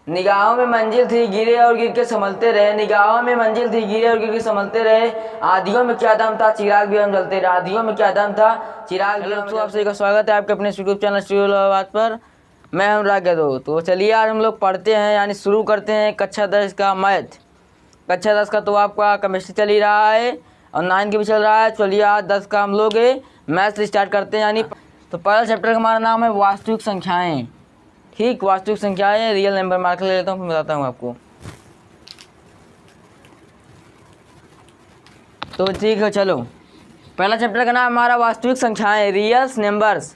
निगाहों में मंजिल थी गिरे और गिर के संभलते रहे, निगाहों में मंजिल थी गिरे और गिर के संभलते रहे, आधियों में क्या दम था चिराग भी हम जलते रहे, आधियों में क्या दम था चिराग भी हम। तो आपसे का स्वागत है आपके अपने यूट्यूब चैनल स्टूडियो इलाहाबाद पर। मैं हूं रागे दो। तो चलिए आज हम लोग पढ़ते हैं यानी शुरू करते हैं कक्षा 10 का मैथ। कक्षा 10 का तो आपका केमिस्ट्री चल ही रहा है और 9 के भी चल रहा है। चलिए आज 10 का हम लोग मैथ स्टार्ट करते हैं। यानी तो पहला चैप्टर का हमारा नाम है वास्तविक संख्याएँ। ठीक, वास्तविक संख्याएं, रियल नंबर मार्क ले लेता हूँ फिर बताता हूँ आपको। तो ठीक है, चलो पहला चैप्टर का नाम हमारा वास्तविक संख्याएं, रियल नंबर्स।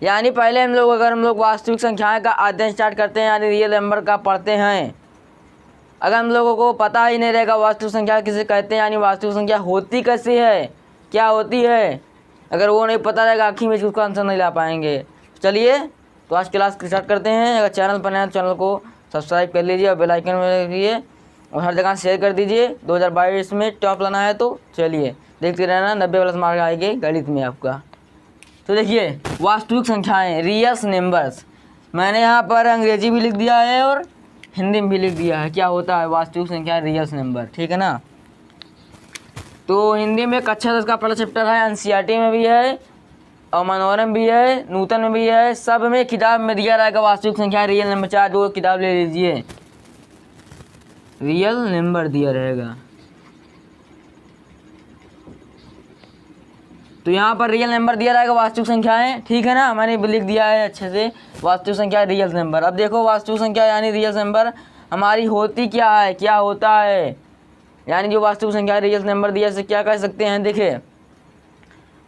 यानी पहले अगर हम लोग वास्तविक संख्याएं का अध्ययन स्टार्ट करते हैं यानी रियल नंबर का पढ़ते हैं। अगर हम लोगों को पता ही नहीं रहेगा वास्तविक संख्या किसे कहते हैं यानी वास्तविक संख्या होती कैसी है, क्या होती है, अगर वो नहीं पता रहेगा आखिर में उसका आंसर नहीं ला पाएंगे। चलिए तो आज क्लास स्टार्ट करते हैं। अगर चैनल पर नए हैं तो चैनल को सब्सक्राइब कर लीजिए और बेल आइकन में रखिए और हर जगह शेयर कर दीजिए। 2022 में टॉप लाना है तो चलिए देखते रहना, 90+ मार्क आएंगे गणित में आपका। तो देखिए वास्तविक संख्याएं, रियल नंबर्स, मैंने यहाँ पर अंग्रेजी भी लिख दिया है और हिंदी में भी लिख दिया है क्या होता है वास्तविक संख्या, रियल नंबर। ठीक है ना। तो हिंदी में कक्षा 10 का पहला चैप्टर है, एनसीईआरटी में भी है और मनोरम भी है, नूतन में भी है, सब में किताब में दिया रहेगा वास्तविक संख्या रियल नंबर। चाहे जो किताब ले लीजिए रियल नंबर दिया रहेगा। तो यहाँ पर रियल नंबर दिया रहेगा वास्तविक संख्याएं। ठीक है ना, मैंने लिख दिया है अच्छे से वास्तविक संख्या रियल नंबर। अब देखो वास्तविक संख्या यानी रियल नंबर हमारी होती क्या है, क्या होता है, यानी जो वास्तविक संख्या रियल नंबर दिया से क्या कह सकते हैं। देखिए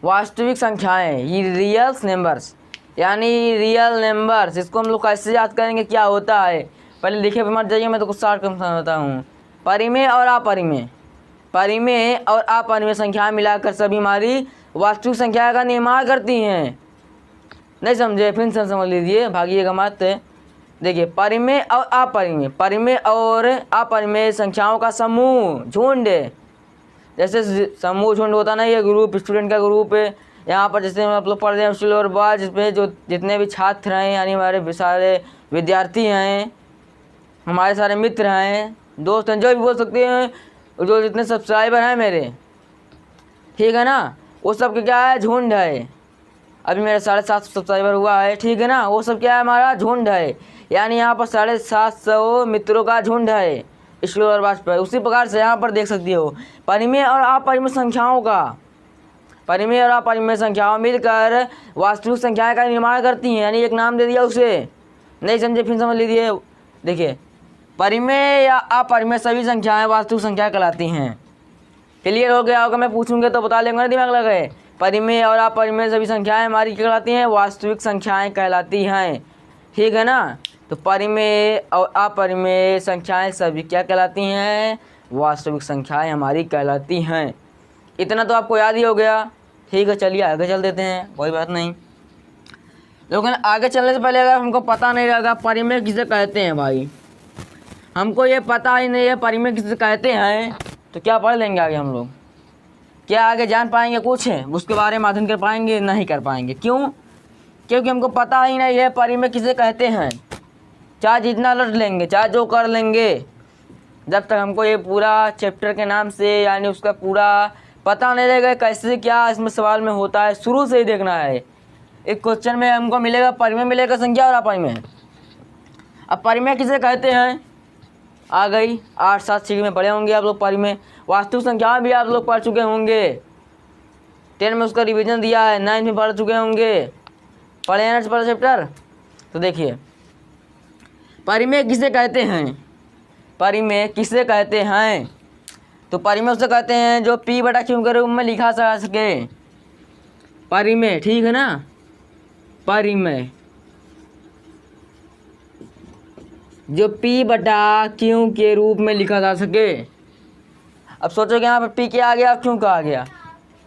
वास्तविक संख्याएं ये रियल नंबर्स यानी रियल नंबर्स, इसको हम लोग कैसे याद करेंगे क्या होता है। पहले लिखे पे मत जाइए, मैं तो कुछ शॉर्ट कम समझता हूँ। परिमेय और अपरिमेय, परिमेय और अपरिमेय संख्याएं मिलाकर सभी हमारी वास्तविक संख्या का निर्माण करती हैं। नहीं समझे फिर से समझ लीजिए, भागिएगा मत। देखिए परिमेय और अपरिमेय, परिमेय और अपरिमेय संख्याओं का समूह, झुंड, जैसे समूह झुंड होता ना, ये ग्रुप स्टूडेंट का ग्रुप है। यहाँ पर जैसे हम आप लोग पढ़ रहे हैं स्कूल और बाद जिसमें जो जितने भी छात्र हैं यानी हमारे सारे विद्यार्थी हैं, हमारे सारे मित्र हैं, दोस्त हैं, जो भी बोल सकते हैं, जो जितने सब्सक्राइबर हैं मेरे, ठीक है ना, वो सब के क्या है झुंड है। अभी मेरा 750 सब्सक्राइबर हुआ है, ठीक है ना, वो सब क्या है हमारा झुंड है। यानी यहाँ पर 750 मित्रों का झुंड है स्कूल और बात पर। उसी प्रकार से यहाँ पर देख सकती हो परिमेय और अपरिमेय संख्याओं का, परिमेय और अपरिमेय संख्याओं मिलकर वास्तविक संख्याएं का निर्माण करती हैं। यानी एक नाम दे दिया उसे, नहीं समझे फिर समझ लीजिए। देखिए परिमेय या अपरिमेय सभी संख्याएं वास्तविक संख्या कहलाती हैं। क्लियर हो गया होगा, मैं पूछूंगे तो बता लेंगे ना, दिमाग लगाए। परिमेय और अपरिमेय सभी संख्याएं हमारी क्या कहलाती हैं, वास्तविक संख्याएं कहलाती हैं। ठीक है ना। तो परिमेय और अपरिमेय संख्याएं सभी क्या कहलाती हैं, वास्तविक संख्याएं हमारी कहलाती हैं। इतना तो आपको याद ही हो गया। ठीक है, चलिए आगे चल देते हैं, कोई बात नहीं। लेकिन आगे चलने से पहले अगर हमको पता नहीं रहेगा परिमेय किसे कहते हैं, भाई हमको ये पता ही नहीं है परिमेय किसे कहते हैं, तो क्या पढ़ लेंगे आगे हम लोग, क्या आगे जान पाएंगे कुछ उसके बारे में अध्ययन कर पाएंगे, नहीं कर पाएंगे। क्यों? क्योंकि हमको पता ही नहीं है परिमेय किसे कहते हैं। चाहे जितना लड़ लेंगे, चाहे जो कर लेंगे, जब तक हमको ये पूरा चैप्टर के नाम से यानी उसका पूरा पता नहीं रहेगा कैसे क्या इसमें सवाल में होता है, शुरू से ही देखना है। एक क्वेश्चन में हमको मिलेगा परिमेय मिलेगा संख्या और अपरिमेय। अब परिमेय किसे कहते हैं आ गई, 8-7 सीढ़ी में पढ़े होंगे आप लोग परिमेय। वास्तविक संख्या भी आप लोग पढ़ चुके होंगे, 10 में उसका रिवीजन दिया है, 9 में पढ़ चुके होंगे, पढ़े हैं ना पहला चैप्टर। तो देखिए परिमेय किसे कहते हैं, परिमेय किसे कहते हैं, तो परिमेय उसे कहते हैं जो P/Q के रूप में लिखा जा सके, परिमेय। ठीक है ना, परिमेय जो P/Q के रूप में लिखा जा सके। अब सोचोगे यहाँ पर P क्या आ गया, क्यों का आ गया,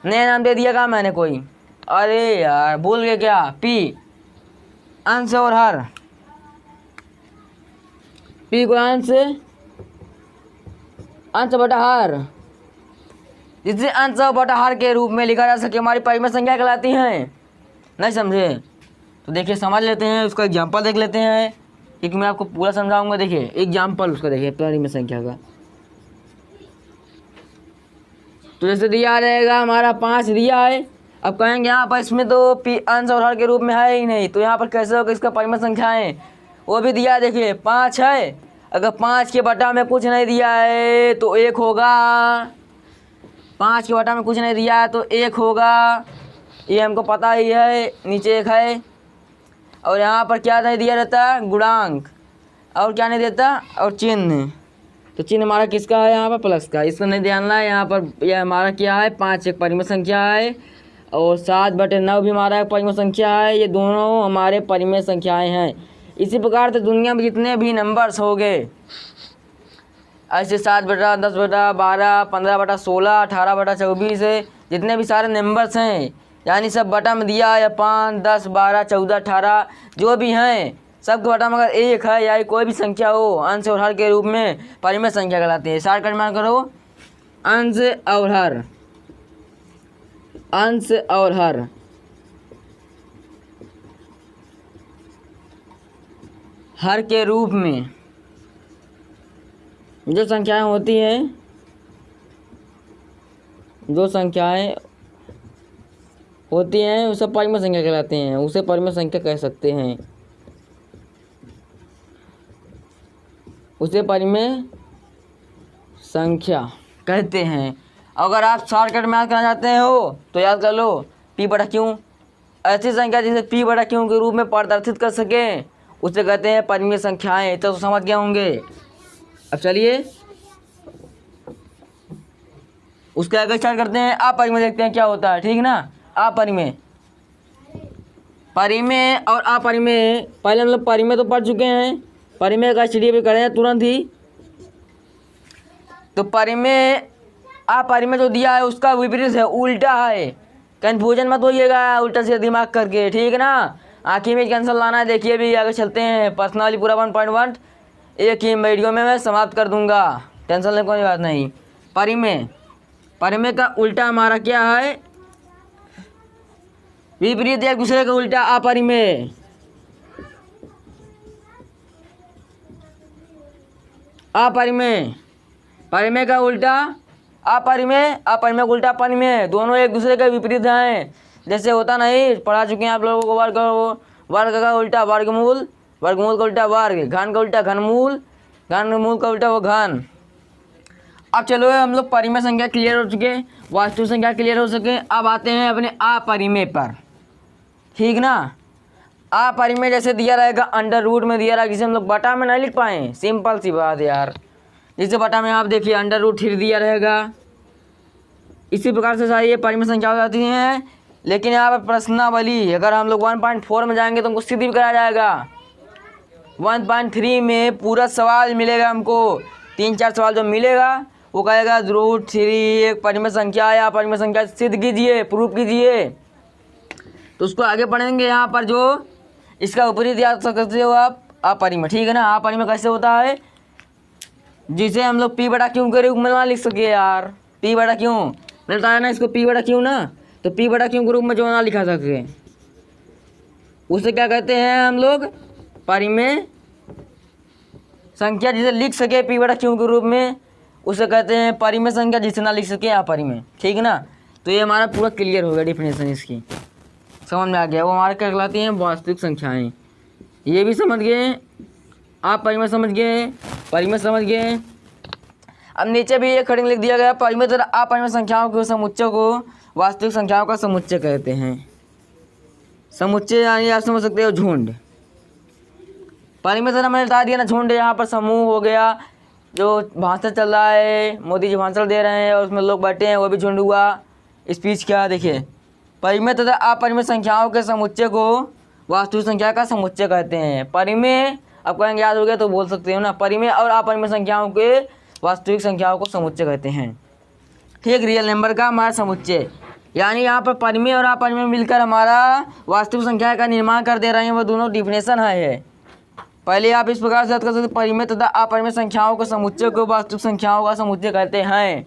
नया नाम दे दिया का मैंने कोई, अरे यार भूल गए क्या, P अंश और हर, P को अंश बटा हर, जिसे अंश बटा हर के रूप में लिखा जा सके हमारी परिमेय संख्या कहलाती हैं। नहीं समझे तो देखिए समझ लेते हैं, उसका एग्जांपल देख लेते हैं। क्योंकि मैं आपको पूरा समझाऊंगा। देखिए एग्जाम्पल उसका देखिए परिमेय संख्या का। तो जैसे दिया रहेगा हमारा 5 दिया है। अब कहेंगे यहाँ पर इसमें तो पी अंश और हर के रूप में है ही नहीं, तो यहाँ पर कैसे होगा इसका परिमेय संख्या है वो भी दिया है। देखिए 5 है, अगर 5 के बटा में कुछ नहीं दिया है तो 1 होगा। 5 के बटा में कुछ नहीं दिया है तो 1 होगा, ये हमको पता ही है। नीचे 1 है और यहाँ पर क्या नहीं दिया रहता, गुणांक, और क्या नहीं देता, और चिन्ह। तो चिन्ह हमारा किसका है यहाँ पर, प्लस का, इसको नहीं ध्यान है। यहाँ पर यह हमारा क्या है, 5 एक परिमेय संख्या है और 7/9 भी हमारा एक परिमेय संख्या है। ये दोनों हमारे परिमेय संख्याएं हैं। इसी प्रकार से दुनिया में जितने भी नंबर्स हो गए ऐसे 7/10/12, 15/16, 18/24 है, जितने भी सारे नंबर्स हैं यानी सब बटा में दिया है 5, 10, 12, 14, 18 जो भी हैं सबके बटा में अगर 1 है या कोई भी संख्या हो अंश और हर के रूप में परिमेय संख्या कहलाती है। शॉर्टकट में करो अंश और हर, अंश और हर। हर के रूप में जो संख्याएं होती हैं, जो संख्याएं होती हैं उसे परिमेय संख्या कहलाते हैं, उसे परिमेय संख्या कह सकते हैं, उसे परिमेय संख्या कहते हैं। अगर आप शॉर्टकट में याद करना चाहते हो तो याद कर लो P/Q। ऐसी संख्या जिसे P/Q के रूप में प्रदर्शित कर सकें उसे कहते हैं परिमेय संख्याएं। तो समझ गए होंगे। अब चलिए उसके आगे स्टार्ट करते हैं। अपरिमेय देखते हैं क्या होता है, ठीक ना। अपरिमेय, परिमेय और अपरिमेय, पहले हम लोग परिमेय तो पढ़ चुके हैं, परिमेय का स्टडी भी करें तुरंत ही। तो परिमेय अपरिमेय जो दिया है उसका विपरीत है, उल्टा है। कन्फ्यूजन मत होइएगा उल्टा से दिमाग करके, ठीक ना। आखिर में कैंसिल लाना है। देखिए भी आगे चलते हैं। पर्सनली पूरा 1.1 एक ही वीडियो में मैं समाप्त कर दूंगा, टेंशन लेने कोई बात नहीं। परिमेय, परिमेय का उल्टा हमारा क्या है, विपरीत एक दूसरे का उल्टा अपरिमेय। अपरिमेय, परिमेय का उल्टा अपरिमेय, अपरिमेय का उल्टा परिमेय, दोनों एक दूसरे के विपरीत हैं। जैसे होता नहीं, पढ़ा चुके हैं आप लोगों को, वर्ग, वर्ग का उल्टा वर्गमूल, वर्गमूल का उल्टा वर्ग, घन का उल्टा घनमूल, घनमूल का उल्टा वो घन। अब चलो हम लोग परिमेय संख्या क्लियर हो चुके, वास्तविक संख्या क्लियर हो सके। अब आते हैं अपने अपरिमेय पर, ठीक ना। अपरिमेय जैसे दिया रहेगा अंडर रूट में दिया रहेगा, जिसे हम लोग बटा में नहीं लिख पाए, सिंपल सी बात है यार। जिसे बटा में आप देखिए अंडर रूट 3 दिया रहेगा। इसी प्रकार से सारी ये परिमेय संख्या हो जाती हैं। लेकिन यहाँ पर प्रश्नावली अगर हम लोग 1.4 में जाएंगे तो हमको सिद्ध भी कराया जाएगा। 1.3 में पूरा सवाल मिलेगा हमको, 3-4 सवाल जो मिलेगा वो कहेगा √3 एक परिमेय संख्या या परिमेय संख्या सिद्ध कीजिए, प्रूफ कीजिए। तो उसको आगे पढ़ेंगे। यहाँ पर जो इसका विपरीत याद सकते हो आप, अपरिमेय, ठीक है ना। अपरिमेय कैसे होता है, जिसे हम लोग P/Q के रूप में ना लिख सके यार। P/Q मैंने बताया ना इसको, P/Q ना, तो P/Q के रूप में जो ना लिखा सके उसे क्या कहते हैं हम लोग, परिमेय संख्या। जिसे लिख सके P/Q के रूप में उसे कहते हैं परिमेय संख्या, जिसे ना लिख सके अपरिमेय, ठीक है ना। तो ये हमारा पूरा क्लियर हो गया, डिफिनेशन इसकी समझ में आ गया। वो हमारे क्या कहलाती हैं, वास्तविक संख्याएं। ये भी समझ गए, आप परिमेय समझ गए, परिमेय समझ गए। अब नीचे भी एक खड़िंग लिख दिया गया, परिमेय तथा अपरिमेय संख्याओं के समुच्चय को वास्तविक संख्याओं का समुच्चय कहते हैं। समुच्चय यानी आप समझ सकते हो झुंड। परिमेय तथा मैंने बता दिया ना, झुंड यहाँ पर समूह हो गया। जो भाषण चल रहा है, मोदी जी भाषण दे रहे हैं और उसमें लोग बैठे हैं, वो भी झुंड हुआ। स्पीच क्या देखिए, परिमेय तथा अपरिमेय संख्याओं के समुच्चय को वास्तविक संख्या का समुच्चय कहते हैं। परिमेय अब कहेंगे याद हो गया तो बोल सकते हो ना, परिमेय और अपरिमेय संख्याओं के वास्तविक संख्याओं को समुच्चय कहते हैं, ठीक। रियल नंबर का हमारा समुच्चय, यानी यहाँ पर परिमेय और अपरिमेय मिलकर हमारा वास्तविक संख्या का निर्माण कर दे रहे हैं। वो दोनों डिफिनेशन है। पहले आप इस प्रकार से याद कर सकते, परिमेय तथा अपरिमेय संख्याओं के समुच्चय को वास्तविक संख्याओं का समुच्चय कहते हैं।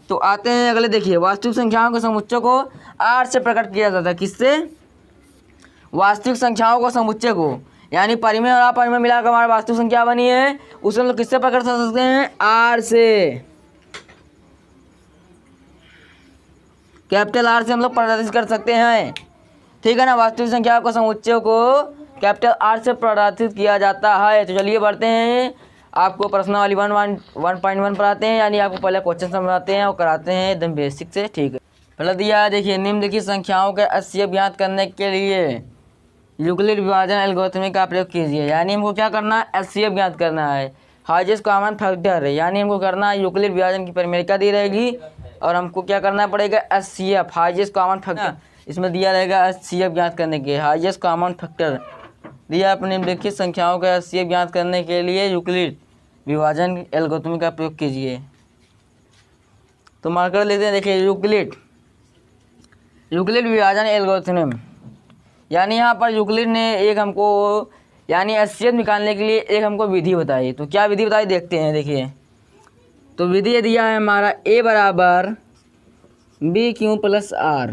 तो आते हैं अगले, देखिए वास्तविक संख्याओं के समुच्चय को 8 से प्रकट किया जाता है। किससे, वास्तविक संख्याओं को समुच्चय को यानी परिमेय और अपरिमेय मिलाकर हमारी वास्तविक संख्या बनी है, उसे हम लोग किससे प्रकट कर सकते हैं? आर से, कैपिटल आर से हम लोग प्रदर्शित कर सकते हैं। ठीक है ना, वास्तविक संख्या को समुच्चय को कैपिटल आर से प्रदर्शित किया जाता है। तो चलिए बढ़ते हैं, आपको प्रश्नावली 1.1 पढ़ाते हैं, यानी आपको पहले क्वेश्चन समझाते हैं और कराते हैं एकदम बेसिक से। ठीक है, पहले दिया है, देखिए निम्नलिखित संख्याओं के HCF ज्ञात करने के लिए यूक्लिड विभाजन एल्गोरिथम का प्रयोग कीजिए। यानी हमको क्या करना है? HCF ज्ञात करना है, हाईएस्ट कॉमन फैक्टर है। यानी हमको करना है यूक्लिड विभाजन की परिमेयिका दी रहेगी और हमको क्या करना पड़ेगा? HCF, हाईएस्ट कॉमन फैक्टर, इसमें दिया रहेगा HCF ज्ञात करने के, हाईएस्ट कॉमन फैक्टर दिया। अपने निम्नलिखित संख्याओं के HCF ज्ञात करने के लिए यूक्लिड विभाजन एल्गोरिथम का प्रयोग कीजिए। तो मार्कर लेते हैं, देखिए यूक्लिड विभाजन एल्गोरिथम, यानी यहाँ पर यूक्लिड ने एक हमको यानी HCF निकालने के लिए एक हमको विधि बताई। तो क्या विधि बताई देखते हैं। देखिए, तो विधि ये दिया है हमारा A बराबर BQ प्लस R।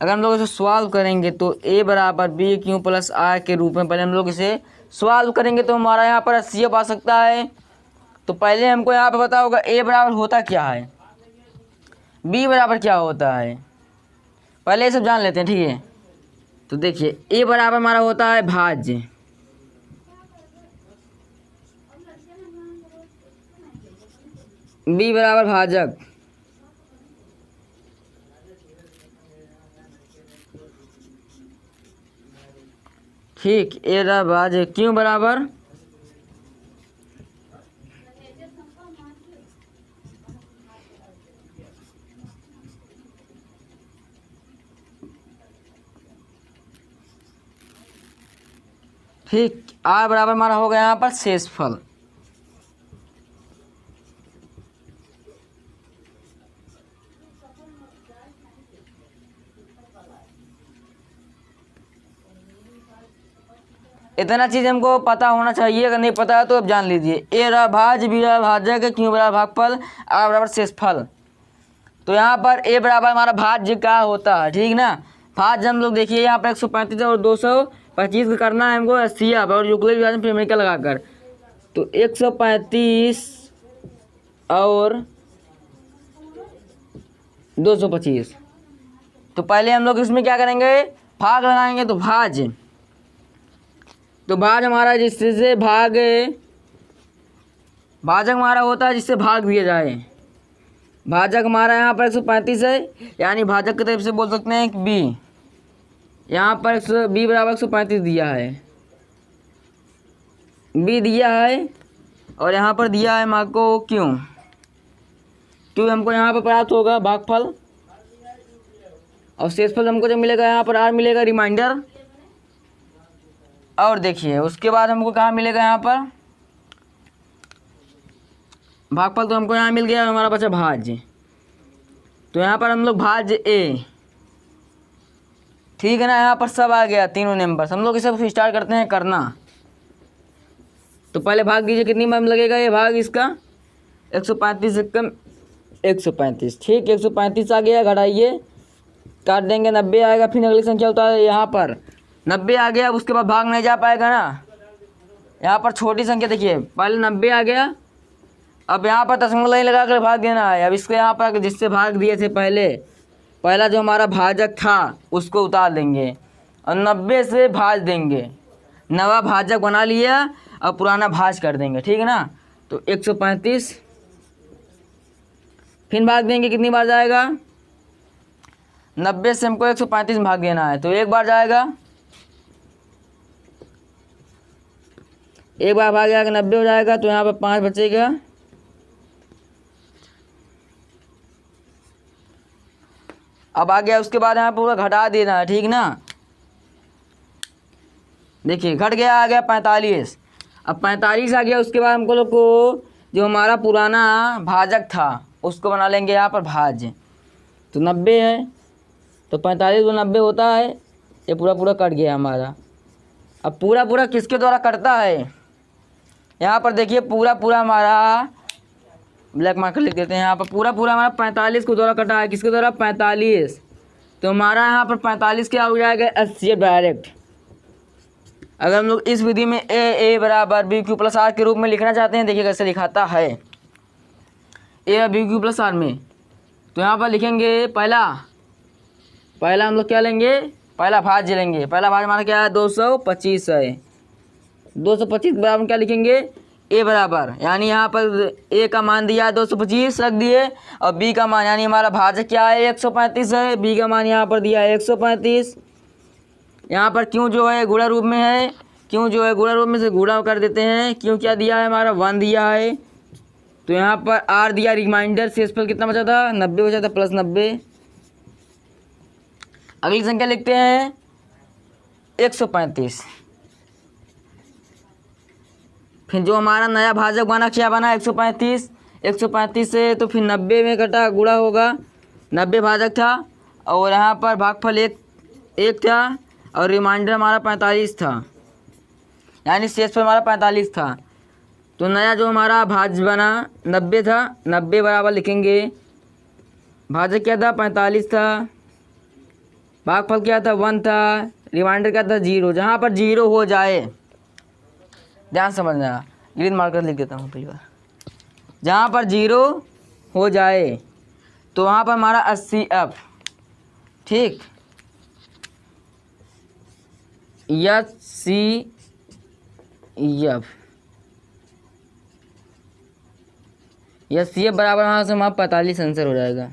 अगर हम लोग इसे सॉल्व करेंगे तो A बराबर BQ प्लस R के रूप में पहले हम लोग इसे सॉल्व करेंगे तो हमारा यहाँ पर HCF आ सकता है। तो पहले हमको यहाँ पर पता होगा A बराबर होता क्या है, B बराबर क्या होता है, पहले ये सब जान लेते हैं। ठीक है, तो देखिए A बराबर हमारा होता है भाज्य, B बराबर भाजक, ठीक, A बराबर भाजक, Q बराबर ठीक, R बराबर हमारा हो गया यहाँ पर शेषफल। इतना चीज़ हमको पता होना चाहिए, अगर नहीं पता है तो अब जान लीजिए। A बराबर भाज्य, B बराबर भाजक, Q बराबर भागफल, R बराबर शेषफल। तो यहाँ पर A बराबर हमारा भाज्य का होता है। ठीक ना, भाज्य हम लोग देखिए यहाँ पर 135 और 225 का करना है हमको HCF और यूक्लिड विभाजन परिमेयिका लगाकर। तो 135 और 225, तो पहले हम लोग इसमें क्या करेंगे? भाग लगाएंगे। तो भाज्य, तो भाज हमारा जिससे भाजक हमारा होता है जिससे भाग दिया जाए। भाजक हमारा यहाँ पर 135 है, यानी भाजक की तरफ से बोल सकते हैं कि B। यहाँ पर B बराबर 135 दिया है, B दिया है, और यहाँ पर दिया है हमारे को Q हमको यहाँ पर प्राप्त होगा भागफल, और शेषफल हमको जब मिलेगा यहाँ पर R मिलेगा रिमाइंडर। और देखिए उसके बाद हमको कहाँ मिलेगा? यहाँ पर भागफल तो हमको यहाँ मिल गया, हमारा बचा भाज्य। तो यहाँ पर हम लोग भाज्य A, ठीक है ना, यहाँ पर सब आ गया तीनों नंबर। हम लोग इसे स्टार्ट करते हैं करना। तो पहले भाग दीजिए, कितनी बार लगेगा ये भाग इसका? 135 से कम 135, ठीक, 135 आ गया, घटाइए, काट देंगे, 90 आएगा। फिर अगली संख्या होता है यहाँ पर 90 आ गया, अब उसके बाद भाग नहीं जा पाएगा ना। यहाँ पर छोटी संख्या देखिए, पहले 90 आ गया, अब यहाँ पर दशमलव नहीं लगा कर भाग देना है। अब इसके यहाँ पर जिससे भाग दिए थे पहला जो हमारा भाजक था उसको उतार देंगे और 90 से भाज देंगे, नवा भाजक बना लिया और पुराना भाज कर देंगे। ठीक है ना, तो 135 फिर भाग देंगे, कितनी बार जाएगा? 90 से हमको 135 में भाग देना है, तो एक बार जाएगा, एक बार भाग जाएगा 90 हो जाएगा, तो यहाँ पर 5 बचेगा। अब आ गया, उसके बाद यहाँ पूरा घटा देना है। ठीक ना, देखिए घट गया, आ गया 45। अब 45 आ गया, उसके बाद हमको लोग को जो हमारा पुराना भाजक था उसको बना लेंगे यहाँ पर भाज्य। तो 90 है, तो 45 को 90 होता है, ये पूरा कट गया हमारा। अब पूरा किसके द्वारा कटता है? यहाँ पर देखिए पूरा हमारा ब्लैक मार्कर लिख देते हैं। यहाँ पर पूरा हमारा 45 को द्वारा कटा है, किसके द्वारा? 45। तो हमारा यहाँ पर 45 क्या हो जाएगा? HCF direct. अगर हम लोग इस विधि में ए बराबर बी क्यू प्लस आर के रूप में लिखना चाहते हैं, देखिए कैसे लिखाता है A B Q plus R में। तो यहाँ पर लिखेंगे पहला हम लोग क्या लेंगे, पहला भाज्य लेंगे। पहला भाज्य हमारा क्या है, 225 है। 225 बराबर क्या लिखेंगे, ए बराबर, यानी यहाँ पर ए का मान दिया है 225 रख दिए, और बी का मान यानी हमारा भाजक क्या है 135 है, बी का मान यहाँ पर दिया है 135। यहाँ पर क्यों जो है गुणा रूप में है, क्यों जो है गुणा रूप में से गुणा कर देते हैं, क्यों क्या दिया है हमारा 1 दिया है। तो यहाँ पर आर दिया, रिमाइंडर शेषफल कितना बचा था 90 बचा था, प्लस 90। अगली संख्या लिखते हैं 135। फिर जो हमारा नया भाजक बना क्या बना 135। 135 से तो फिर 90 में कटा गुणा होगा, 90 भाजक था, और यहाँ पर भागफल एक था, और रिमाइंडर हमारा 45 था, यानी शेषफल हमारा 45 था। तो नया जो हमारा भाज्य बना 90 था, 90 बराबर लिखेंगे, भाजक क्या था 45 था, भागफल क्या था 1 था, रिमाइंडर क्या था 0। जहाँ पर 0 हो जाए, ध्यान समझना, ग्रीन मार्कर लिख देता हूँ पहली बार। जहाँ पर 0 हो जाए तो वहाँ पर हमारा 80F, ठीक, HCF बराबर वहाँ से हमारा 45 आंसर हो जाएगा।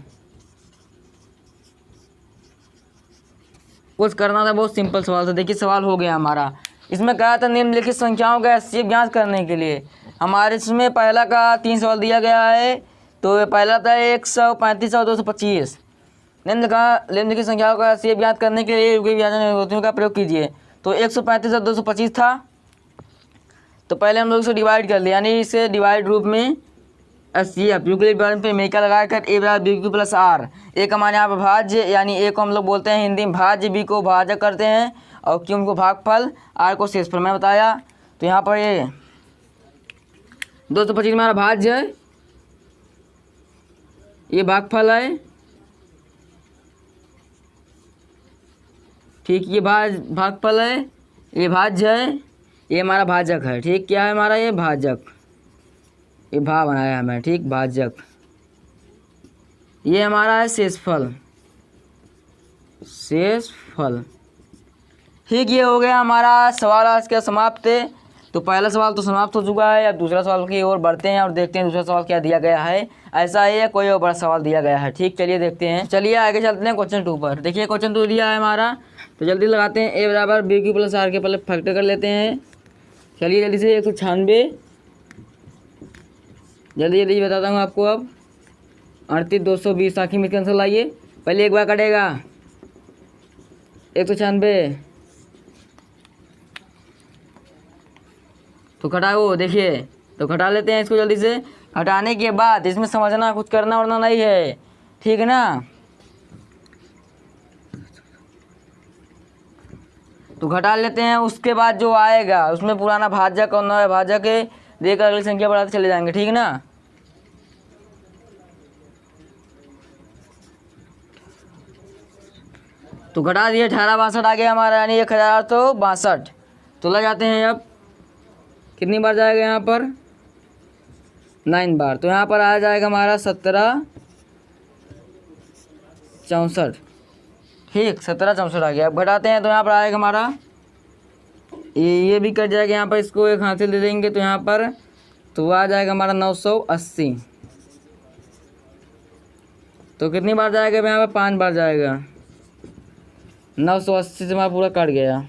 कुछ करना था, बहुत सिंपल सवाल था। देखिए सवाल हो गया हमारा। इसमें कहा था निम्नलिखित संख्याओं का HCF ज्ञात करने के लिए। हमारे इसमें पहला का 3 सवाल दिया गया है। तो पहला था 135 और 225। निम्नलिखित संख्याओं का HCF ज्ञात करने के लिए विभाजन का प्रयोग कीजिए। तो 135 और 225 था, तो पहले हम लोग इसे डिवाइड कर लिया, यानी इसे डिवाइड रूप में HCF यूक्लिड विभाजन पे मेका लगाकर ए बराबर बी क्यू प्लस आर। ए का मान यहाँ पर भाज्य, यानी ए को हम लोग बोलते हैं हिंदी में भाज्य, बी को भाजक करते हैं, और क्यू को भागफल, आर को शेषफल मैं बताया। तो यहाँ पर ये 225 हमारा भाज्य है, ये भागफल है, ठीक, ये भागफल है, ये भाज्य है, ये हमारा भाजक है, ठीक, क्या है हमारा ये भाजक, ये भा बनाया हमें, ठीक, भाजक। ये हमारा है शेषफल, ठीक। ये हो गया हमारा सवाल आज का समाप्त। तो पहला सवाल तो समाप्त हो चुका है। अब दूसरा सवाल की ओर बढ़ते हैं और देखते हैं दूसरा सवाल क्या दिया गया है। ऐसा ही है, कोई और बड़ा सवाल दिया गया है, ठीक। चलिए देखते हैं, चलिए आगे चलते हैं क्वेश्चन 2 पर। देखिए क्वेश्चन 2 दिया है हमारा, तो जल्दी लगाते हैं। ए बराबर बी क्यू प्लस आर के पहले फैक्टर कर लेते हैं। चलिए जल्दी से 196, जल्दी बताता हूँ आपको। अब 38 220 आखिर में कैंसिल लाइए, पहले एक बार कटेगा 196, तो घटाओ, देखिए, तो घटा लेते हैं इसको जल्दी से। हटाने के बाद इसमें समझना, कुछ करना वरना नहीं है, ठीक है ना। तो घटा लेते हैं, उसके बाद जो आएगा उसमें पुराना भाजक और नया भाजक देकर अगली संख्या बढ़ाते चले जाएंगे, ठीक है ना। तो घटा दिए, 1862 आ गया हमारा, यानी 1062। तो लग जाते हैं। अब कितनी बार जाएगा यहाँ पर 9 बार, तो यहाँ पर आ जाएगा हमारा 1764, ठीक, 1764 आ गया। अब घटाते हैं तो यहाँ पर आएगा हमारा, ये भी कट जाएगा, यहाँ पर इसको एक हासिल दे देंगे तो यहाँ पर तो आ जाएगा हमारा 980। तो कितनी बार जाएगा यहाँ पर 5 बार जाएगा, 980 से हमारा पूरा कट गया,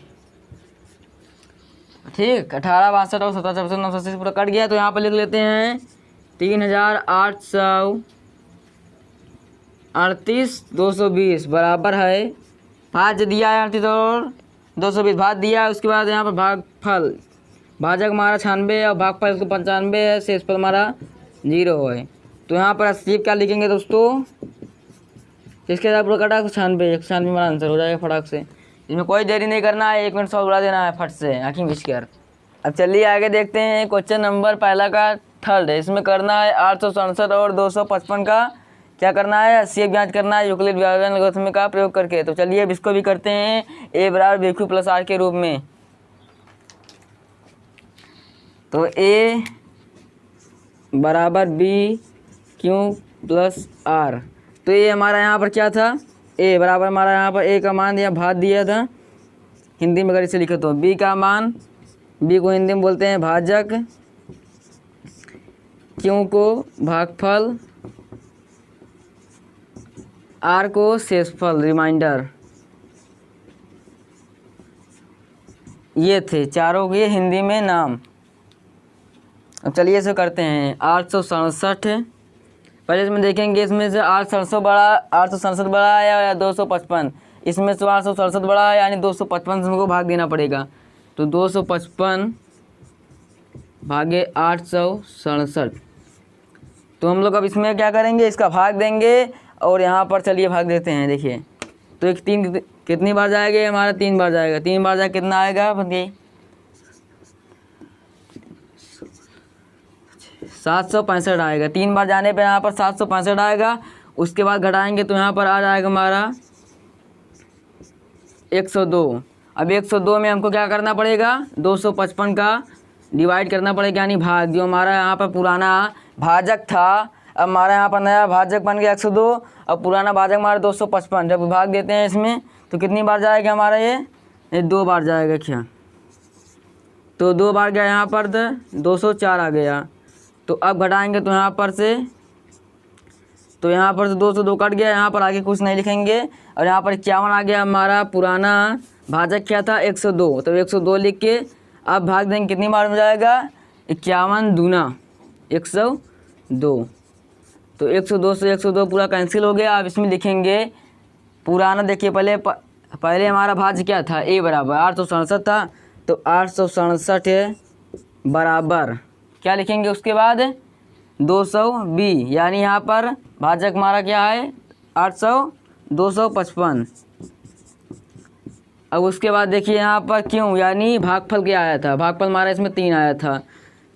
ठीक। 1862 और 1764 980 से पूरा कट गया। तो यहाँ पर लिख लेते हैं 3838 220 बराबर है, भाज्य दिया है 38 और 220 भाग दिया है। उसके बाद यहाँ पर भागफल, भाजक हमारा 96 और भागफल इसको 95 है, शेषफल हमारा 0 है। तो यहाँ पर HCF क्या लिखेंगे दोस्तों, इसके साथ पूरा कटा 96 हमारा आंसर हो जाएगा फटाक से। इसमें कोई देरी नहीं करना है, 1 मिनट सॉल्व करा देना है फट से, आँखें मिच कर। अब चलिए आगे देखते हैं। क्वेश्चन नंबर पहला का 3rd है। इसमें करना है 867 और 255 का क्या करना है, HCF ज्ञात करना है यूक्लिड विभाजन एल्गोरिथम का प्रयोग करके। तो चलिए अब इसको भी करते हैं, ए बराबर बी क्यू प्लस आर के रूप में। तो ए बराबर बी क्यू प्लस आर। तो ये हमारा यहाँ पर क्या था, ए बराबर हमारा यहाँ पर ए का मान दिया, भाग दिया था। हिंदी में अगर इसे लिखे तो बी का मान, बी को हिंदी में बोलते हैं भाजक, क्यू को भागफल, आर को शेषफल रिमाइंडर। ये थे चारों के हिंदी में नाम। अब चलिए इसे करते हैं। 867 पहले इसमें देखेंगे, इसमें से 867 बड़ा है या 255। इसमें से 867 बड़ा है, यानी 255 से हमको भाग देना पड़ेगा। तो 255 भागे 867। तो हम लोग अब इसमें क्या करेंगे, इसका भाग देंगे और यहाँ पर चलिए भाग देते हैं। देखिए तो एक 3 कितनी बार जाएगा, ये हमारा 3 बार जाएगा। 3 बार जाए कितना आएगा, बताइए 765 आएगा। 3 बार जाने पे यहाँ पर 765 आएगा। उसके बाद घटाएंगे तो यहाँ पर आ जाएगा हमारा 102। अब 102 में हमको क्या करना पड़ेगा, 255 का डिवाइड करना पड़ेगा, यानी भाग। जो हमारा यहाँ पर पुराना भाजक था, अब हमारा यहाँ पर नया भाजक बन गया 102। अब पुराना भाजक हमारा 255। जब भाग देते हैं इसमें तो कितनी बार जाएगा हमारा, ये 2 बार जाएगा। क्या तो 2 बार गया यहाँ पर, 204 आ गया। तो अब घटाएंगे तो यहाँ पर से, तो यहाँ पर से 202 कट गया, यहाँ पर आगे कुछ नहीं लिखेंगे। और यहाँ पर 51 आ गया। हमारा पुराना भाजक क्या था, 102। तो 102 लिख के अब भाग देंगे, कितनी बार में जाएगा, 51 दूना 102। तो 102 से 102 पूरा कैंसिल हो गया। अब इसमें लिखेंगे पुराना, देखिए पहले हमारा भाज्य क्या था, ए बराबर 867 था। तो 867 बराबर क्या लिखेंगे, उसके बाद 220, यानी यहाँ पर भाजक हमारा क्या है 255। अब उसके बाद देखिए यहाँ पर क्यों, यानी भागफल क्या आया था, भागफल हमारा इसमें 3 आया था।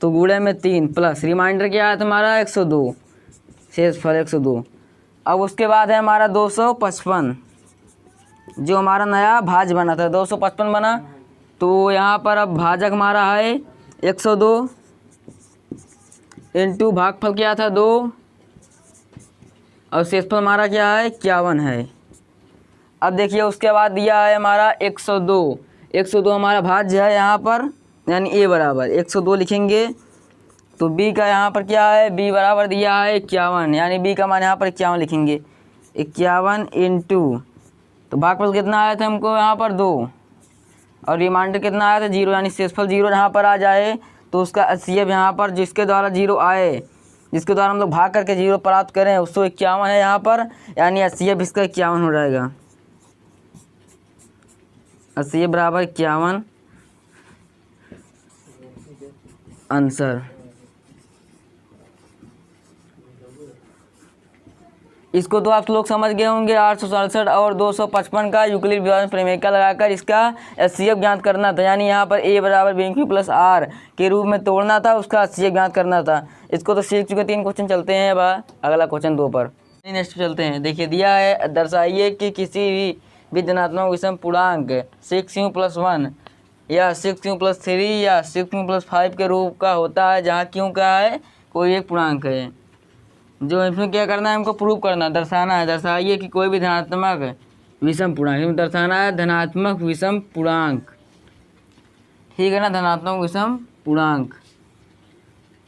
तो गुणे में 3 प्लस रिमाइंडर क्या आया था हमारा 102, शेषफल 102। अब उसके बाद है हमारा 255, जो हमारा नया भाज्य बना था 255 बना। तो यहाँ पर अब भाजक हमारा है 102 इंटू भागफल क्या था 2, और शेषफल हमारा क्या है 51 है। अब देखिए उसके बाद दिया है हमारा 102 हमारा भाज्य है यहाँ पर, यानी ए बराबर 102 लिखेंगे। तो बी का यहाँ पर क्या है, बी बराबर दिया है 51, यानी बी का मान यहाँ पर 51 लिखेंगे। 51 इंटू, तो भागफल कितना आया था हमको यहाँ पर 2, और रिमाइंडर कितना आया था 0, यानी शेषफल 0 यहाँ पर आ जाए तो उसका HCF यहाँ पर जिसके द्वारा 0 आए, जिसके द्वारा हम लोग भाग करके 0 प्राप्त करें, उसको 51 है यहाँ पर, यानी HCF इसका 51 हो जाएगा। HCF बराबर 51 आंसर। इसको तो आप लोग समझ गए होंगे। 867 और 255 का यूक्लिड विभाजन प्रमेय का लगाकर इसका HCF ज्ञात करना था, यानी यहाँ पर ए बराबर BQ प्लस आर के रूप में तोड़ना था, उसका HCF ज्ञात करना था। इसको तो सीख चुके, 3 क्वेश्चन चलते हैं। अब अगला क्वेश्चन 2 पर नेक्स्ट चलते हैं। देखिए दिया है, दर्शाइए कि किसी भी धनात्मक विषम पूर्णांक 6u+1 या 6u+3 या 6u+5 के रूप का होता है, जहाँ क्यों का है कोई एक पूर्णांक है। जो इसमें क्या करना है, हमको प्रूव करना, दर्शाना है। दर्शाइए कि कोई भी धनात्मक विषम पूर्णांक, इसमें दर्शाना है धनात्मक विषम पूर्णांक, ठीक है ना, धनात्मक विषम पूर्णांक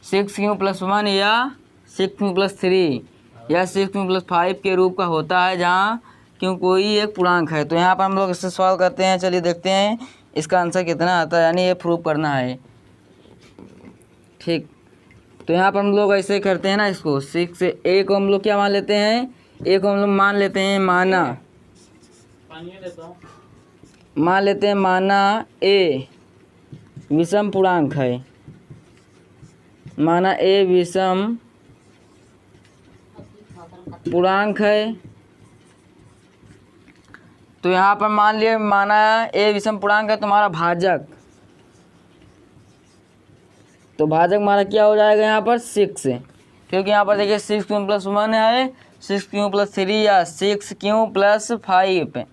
6u+1 या 6u+3 या 6u+5 के रूप का होता है, जहाँ क्यों कोई एक पूर्णांक है। तो यहाँ पर हम लोग इससे सवाल करते हैं। चलिए देखते हैं इसका आंसर कितना आता है, यानी ये प्रूव करना है, ठीक। तो यहाँ पर हम लोग ऐसे करते हैं ना, इसको 6 से ए को हम लोग क्या मान लेते हैं, ए को हम लोग मान लेते हैं माना ए विषम पूर्णांक है, माना ए विषम पूर्णांक है। तो यहाँ पर मान लिए माना ए विषम पूर्णांक है तुम्हारा भाजक, तो भाजक हमारा क्या हो जाएगा यहाँ पर 6, क्योंकि यहाँ पर देखिए 6q+1 है, 6q+3 या 6q+5,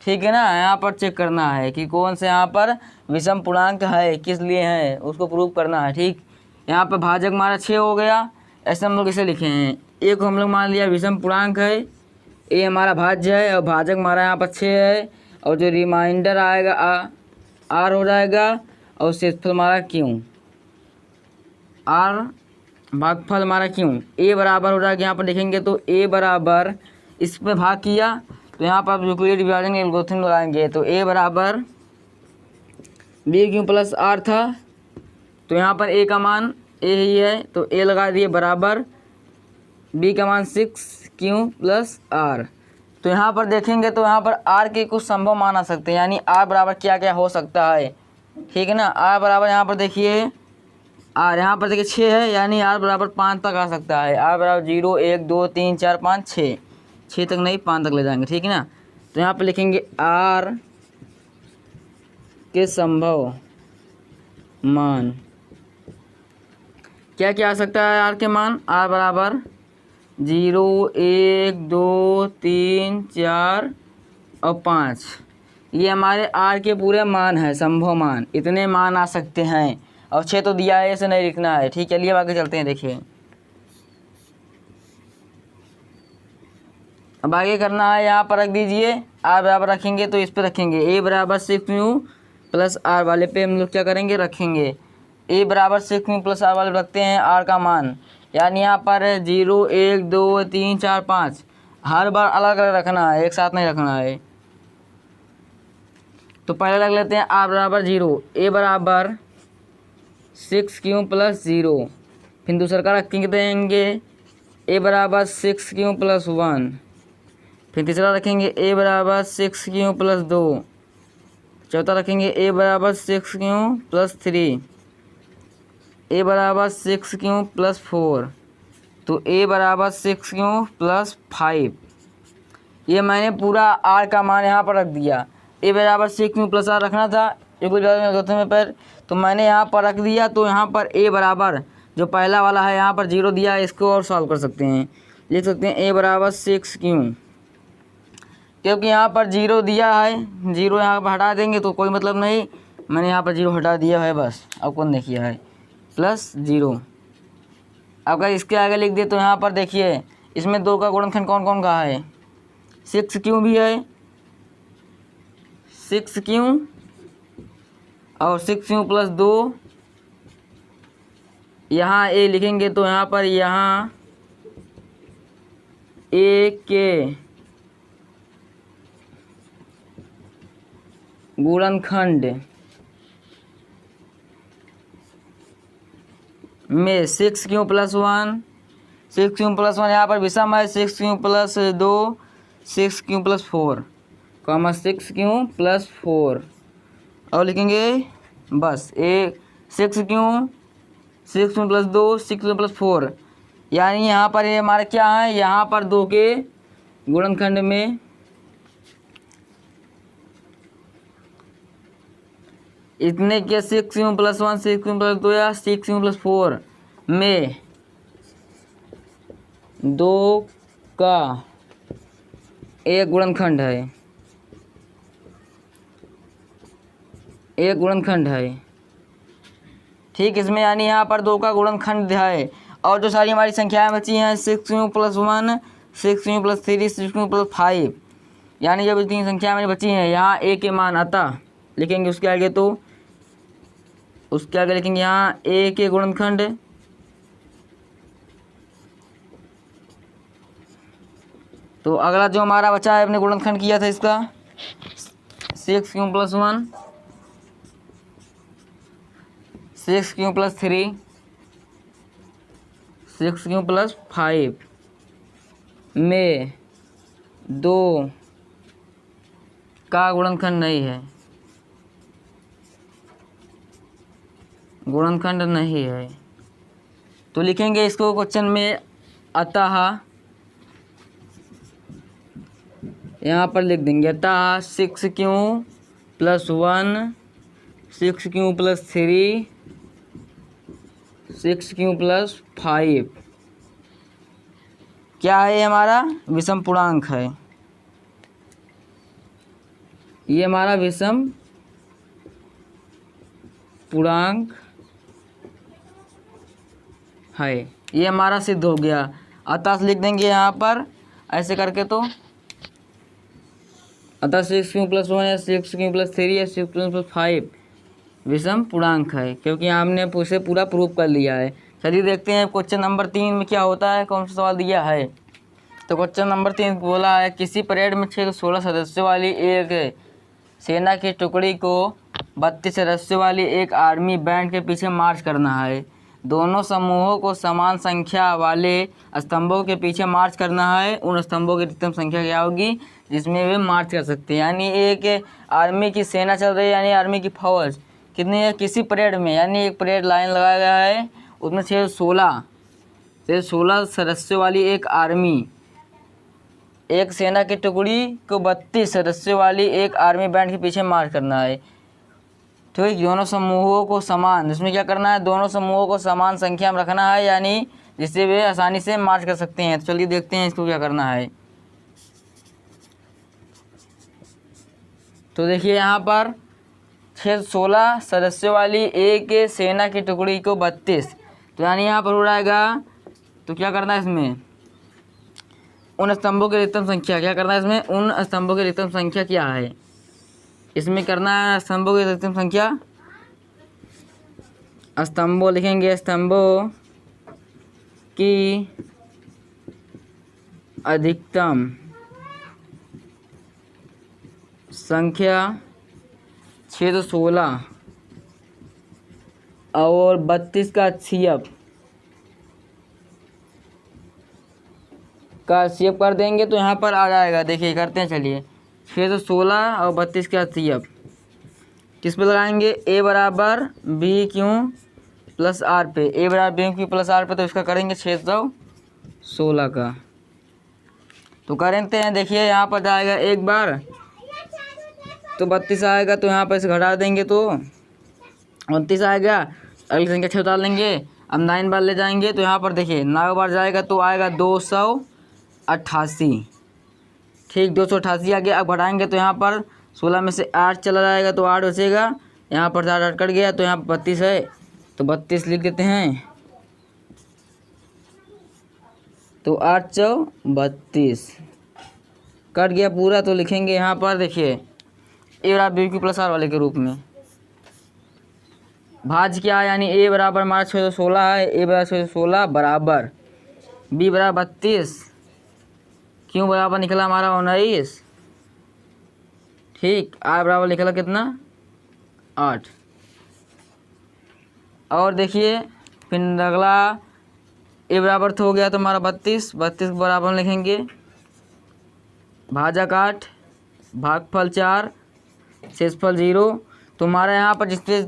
ठीक है ना। यहाँ पर चेक करना है कि कौन से यहाँ पर विषम पूर्णांक है, किस लिए है, उसको प्रूव करना है। ठीक, यहाँ पर भाजक हमारा 6 हो गया। ऐसे हम लोग इसे लिखे हैं, ए को हम लोग मान लिया विषम पूर्णांक है, ए हमारा भाज्य है और भाजक हमारा यहाँ पर 6 है, और जो रिमाइंडर आएगा आर हो जाएगा, और शेषफल हमारा क्यों, आर भागफल हमारा क्यों, ए बराबर हो जाएगा। यहाँ पर देखेंगे तो ए बराबर इस पर भाग किया तो यहाँ पर आप यूक्लिड डिवीजन एल्गोरिथम लगाएंगे तो ए बराबर बी क्यू प्लस आर था, तो यहाँ पर ए का मान ए ही है तो ए लगा दिए बराबर बी का मान 6 क्यू प्लस आर। तो यहाँ पर देखेंगे तो यहाँ पर आर के कुछ संभव मान आ सकते हैं, यानी आर बराबर क्या क्या हो सकता है। ठीक है ना, आर बराबर यहाँ पर देखिए, आर यहाँ पर देखिए 6 है, यानी आर बराबर 5 तक आ सकता है। आर बराबर 0 1 2 3 4 5 6 तक नहीं, 5 तक ले जाएंगे। ठीक है ना, तो यहाँ पर लिखेंगे आर के संभव मान क्या क्या आ सकता है। आर के मान आर बराबर 0 1 2 3 4 और 5, ये हमारे आर के पूरे मान है, संभव मान, इतने मान आ सकते हैं। और 6 तो दिया है, इसे नहीं लिखना है। ठीक है, चलिए आगे चलते हैं। देखिए अब आगे करना है, यहाँ पर रख दीजिए, आर बराबर रखेंगे तो इस पर रखेंगे ए बराबर 6 म्यू प्लस आर वाले पे हम लोग क्या करेंगे, रखेंगे ए बराबर 6 म्यू प्लस आर वाले रखते हैं आर का मान, यानी यहाँ पर 0 1 2 3 4 5 हर बार अलग अलग रखना है, एक साथ नहीं रखना है। तो पहले रख लेते हैं आर बराबर 0, ए बराबर 6 क्यू प्लस 0, फिर दूसरा का रखेंगे देंगे ए बराबर 6 क्यू प्लस 1, फिर तीसरा रखेंगे ए बराबर 6 क्यू प्लस 2, चौथा रखेंगे ए बराबर 6 क्यू प्लस 3, ए बराबर 6 क्यू प्लस 4, तो ए बराबर 6 क्यू प्लस 5। ये मैंने पूरा आर का मान यहाँ पर रख दिया। ए बराबर 6 क्यू प्लस आर रखना था में पर, तो मैंने यहाँ पर रख दिया। तो यहाँ पर ए बराबर जो पहला वाला है यहाँ पर 0 दिया है, इसको और सॉल्व कर सकते हैं, लिख सकते हैं ए बराबर 6 क्यू, क्योंकि यहाँ पर 0 दिया है, 0 यहाँ पर हटा देंगे तो कोई मतलब नहीं, मैंने यहाँ पर 0 हटा दिया है बस, अब कौन नहीं किया है, प्लस 0। अगर इसके आगे लिख दे तो यहाँ पर देखिए इसमें 2 का गुणनखंड कौन कौन का है, 6 क्यू भी है, 6 क्यू और 6 क्यू प्लस 2, यहाँ ए लिखेंगे तो यहाँ पर यहाँ ए के गुणनखंड में 6 क्यू प्लस 1, 6 क्यू प्लस 1 यहाँ पर विषम है, 6 Q plus 2, 6 Q plus 4 comma 6 Q plus 4, और लिखेंगे बस ए 6 क्यू प्लस 2, 6 क्यू प्लस 4, यानी यहाँ पर ये हमारा क्या है, यहाँ पर 2 के गुणनखंड में इतने के 6 क्यू प्लस 1, 6 क्यू प्लस 2 या 6 क्यू प्लस 4 में 2 का एक गुणनखंड है, एक गुणनखंड है। ठीक, इसमें यानी यहाँ पर 2 का गुणनखंड है। और जो सारी हमारी संख्याएं बची हैं 6 Q plus 1, 6 Q plus 3, 6 Q plus 5, यानी जब 3 संख्या मेरी बची हैं, यहाँ ए के मान अतः लिखेंगे, उसके आगे तो उसके आगे लिखेंगे यहाँ ए के गुणनखंड, तो अगला जो हमारा बचा है अपने गुणनखंड किया था इसका 6 Q plus 1, 6 Q plus 3, 6 Q plus 5 में 2 का गुणनखंड नहीं है, गुणनखंड नहीं है। तो लिखेंगे इसको क्वेश्चन में अतः, यहाँ पर लिख देंगे अतः 6 Q plus 1, 6 Q plus 3, 6 Q plus 5 क्या है, हमारा विषम पूर्णांक है। ये हमारा विषम पूर्णांक है, ये हमारा सिद्ध हो गया। अतः लिख देंगे यहाँ पर ऐसे करके, तो अतः 6q+1 या 6q+3 या 6q+5 विषम पूर्णांक है, क्योंकि हमने उसे पूरा प्रूव कर लिया है। चलिए देखते हैं क्वेश्चन नंबर 3 में क्या होता है, कौन सा सवाल दिया है। तो क्वेश्चन नंबर 3 बोला है किसी परेड में 616 सदस्यों वाली एक सेना की टुकड़ी को 32 सदस्यों वाली एक आर्मी बैंड के पीछे मार्च करना है। दोनों समूहों को समान संख्या वाले स्तंभों के पीछे मार्च करना है। उन स्तंभों की अधिकतम संख्या क्या होगी जिसमें वे मार्च कर सकते हैं। यानी एक आर्मी की सेना चल रही है, यानी आर्मी की फौज कितनी है किसी परेड में, यानी एक परेड लाइन लगाया गया है, उसमें 616 सदस्यों वाली एक आर्मी, एक सेना की टुकड़ी को 32 सदस्यों वाली एक आर्मी बैंड के पीछे मार्च करना है। तो दोनों समूहों को समान, इसमें क्या करना है, दोनों समूहों को समान संख्या में रखना है, यानी जिससे वे आसानी से मार्च कर सकते हैं। तो चलिए देखते हैं इसको क्या करना है। तो देखिए यहाँ पर 616 सदस्यों वाली एक सेना की टुकड़ी को 32, तो यानी यहाँ पर हो जाएगा, तो क्या करना है इसमें, उन स्तंभों की अधिकतम संख्या, क्या करना है इसमें, उन स्तंभों की अधिकतम संख्या क्या है, इसमें करना है स्तंभों की अधिकतम संख्या, स्तंभों लिखेंगे, स्तंभों की अधिकतम संख्या 616 और 32 का CF कर देंगे तो यहाँ पर आ जाएगा। देखिए करते हैं, चलिए 616 और 32 का CF किस पे लगाएंगे, A बराबर BQ+R पे, A बराबर BQ+R पे, तो इसका करेंगे 616 का, तो करते हैं। देखिए यहाँ पर जाएगा एक बार तो 32 आएगा, तो यहाँ पर इसे घटा देंगे तो 29 आएगा, अगली संख्या 6 डाल देंगे। अब 9 बार ले जाएंगे तो यहाँ पर देखिए 9 बार जाएगा तो आएगा 288, ठीक 288 आ गया। अब घटाएंगे तो यहाँ पर 16 में से 8 चला जाएगा तो 8 बचेगा, यहाँ पर 8 कट गया तो यहाँ पर 32 है, तो 32 लिख देते हैं, तो 8 चौ 32 कट गया पूरा, तो लिखेंगे यहाँ पर देखिए A बराबर BQ+R वाले के रूप में, भाज क्या है, यानी A बराबर हमारा 616 है, A बराबर 616 बराबर B बराबर 32, Q बराबर निकला हमारा 19, ठीक, R बराबर निकला कितना 8। और देखिए फिर अगला A बराबर तो हो गया तो हमारा 32 बराबर लिखेंगे, भाजक 8 भागफल 4 शेषफल 0। तो हमारा यहाँ पर जिसके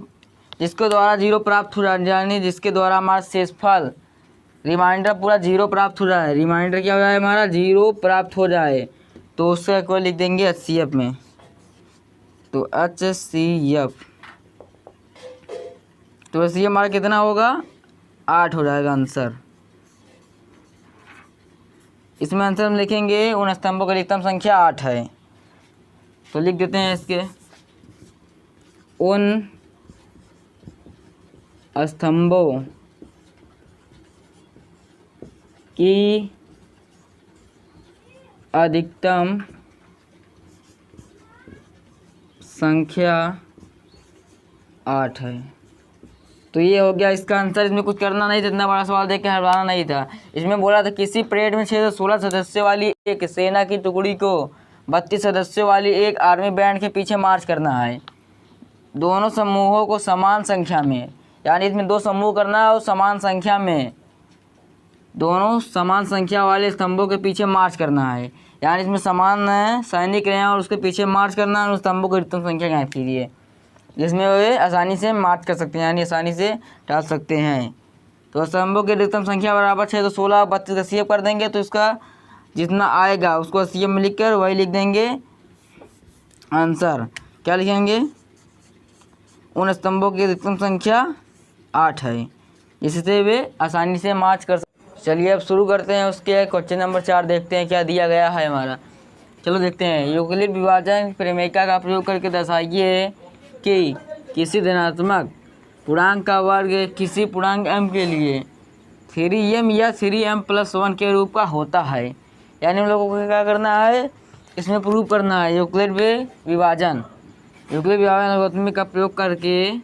द्वारा 0 प्राप्त हो रहा है, यानी जिसके द्वारा हमारा शेषफल रिमाइंडर पूरा 0 प्राप्त हो रहा है, रिमाइंडर क्या हो जाए हमारा 0 प्राप्त हो जाए, तो उसका कोई लिख देंगे HCF में, तो HCF, तो HCF हमारा कितना होगा 8 हो जाएगा आंसर। इसमें आंसर हम लिखेंगे उन स्तंभों की अधिकतम संख्या 8 है, तो लिख देते हैं इसके, उन स्तंभों की अधिकतम संख्या 8 है। तो ये हो गया इसका आंसर। इसमें कुछ करना नहीं था, इतना बड़ा सवाल देख के हरवाना नहीं था। इसमें बोला था किसी परेड में 616 सदस्यों वाली एक सेना की टुकड़ी को 32 सदस्यों वाली एक आर्मी बैंड के पीछे मार्च करना है। दोनों समूहों को समान संख्या में, यानी इसमें 2 समूह करना है और समान संख्या में, दोनों समान संख्या वाले स्तंभों के पीछे मार्च करना है, यानी इसमें समान सैनिक रहे हैं और उसके पीछे मार्च करना है। उन स्तंभों की अधिकतम संख्या ज्ञात कीजिए जिसमें वे आसानी से मार्च कर सकते हैं, यानी आसानी से टाल सकते हैं। तो स्तंभों की अधिकतम संख्या बराबर 616 32 का CF कर देंगे, तो इसका जितना आएगा उसको CF में लिख कर वही लिख देंगे आंसर। क्या लिखेंगे, उन स्तंभों की अधिकतम संख्या 8 है जिससे वे आसानी से मार्च कर सकते। चलिए अब शुरू करते हैं उसके क्वेश्चन नंबर 4, देखते हैं क्या दिया गया है हमारा। चलो देखते हैं। यूक्लिड विभाजन प्रमेयिका का प्रयोग करके दर्शाइए कि किसी धनात्मक पूर्णांक का वर्ग किसी पूर्णांक m के लिए 3m या 3m+1 के रूप का होता है। यानी हम लोगों को क्या करना है, इसमें प्रूव करना है यूक्लिड विभाजन एल्गोरिथम का प्रयोग करके,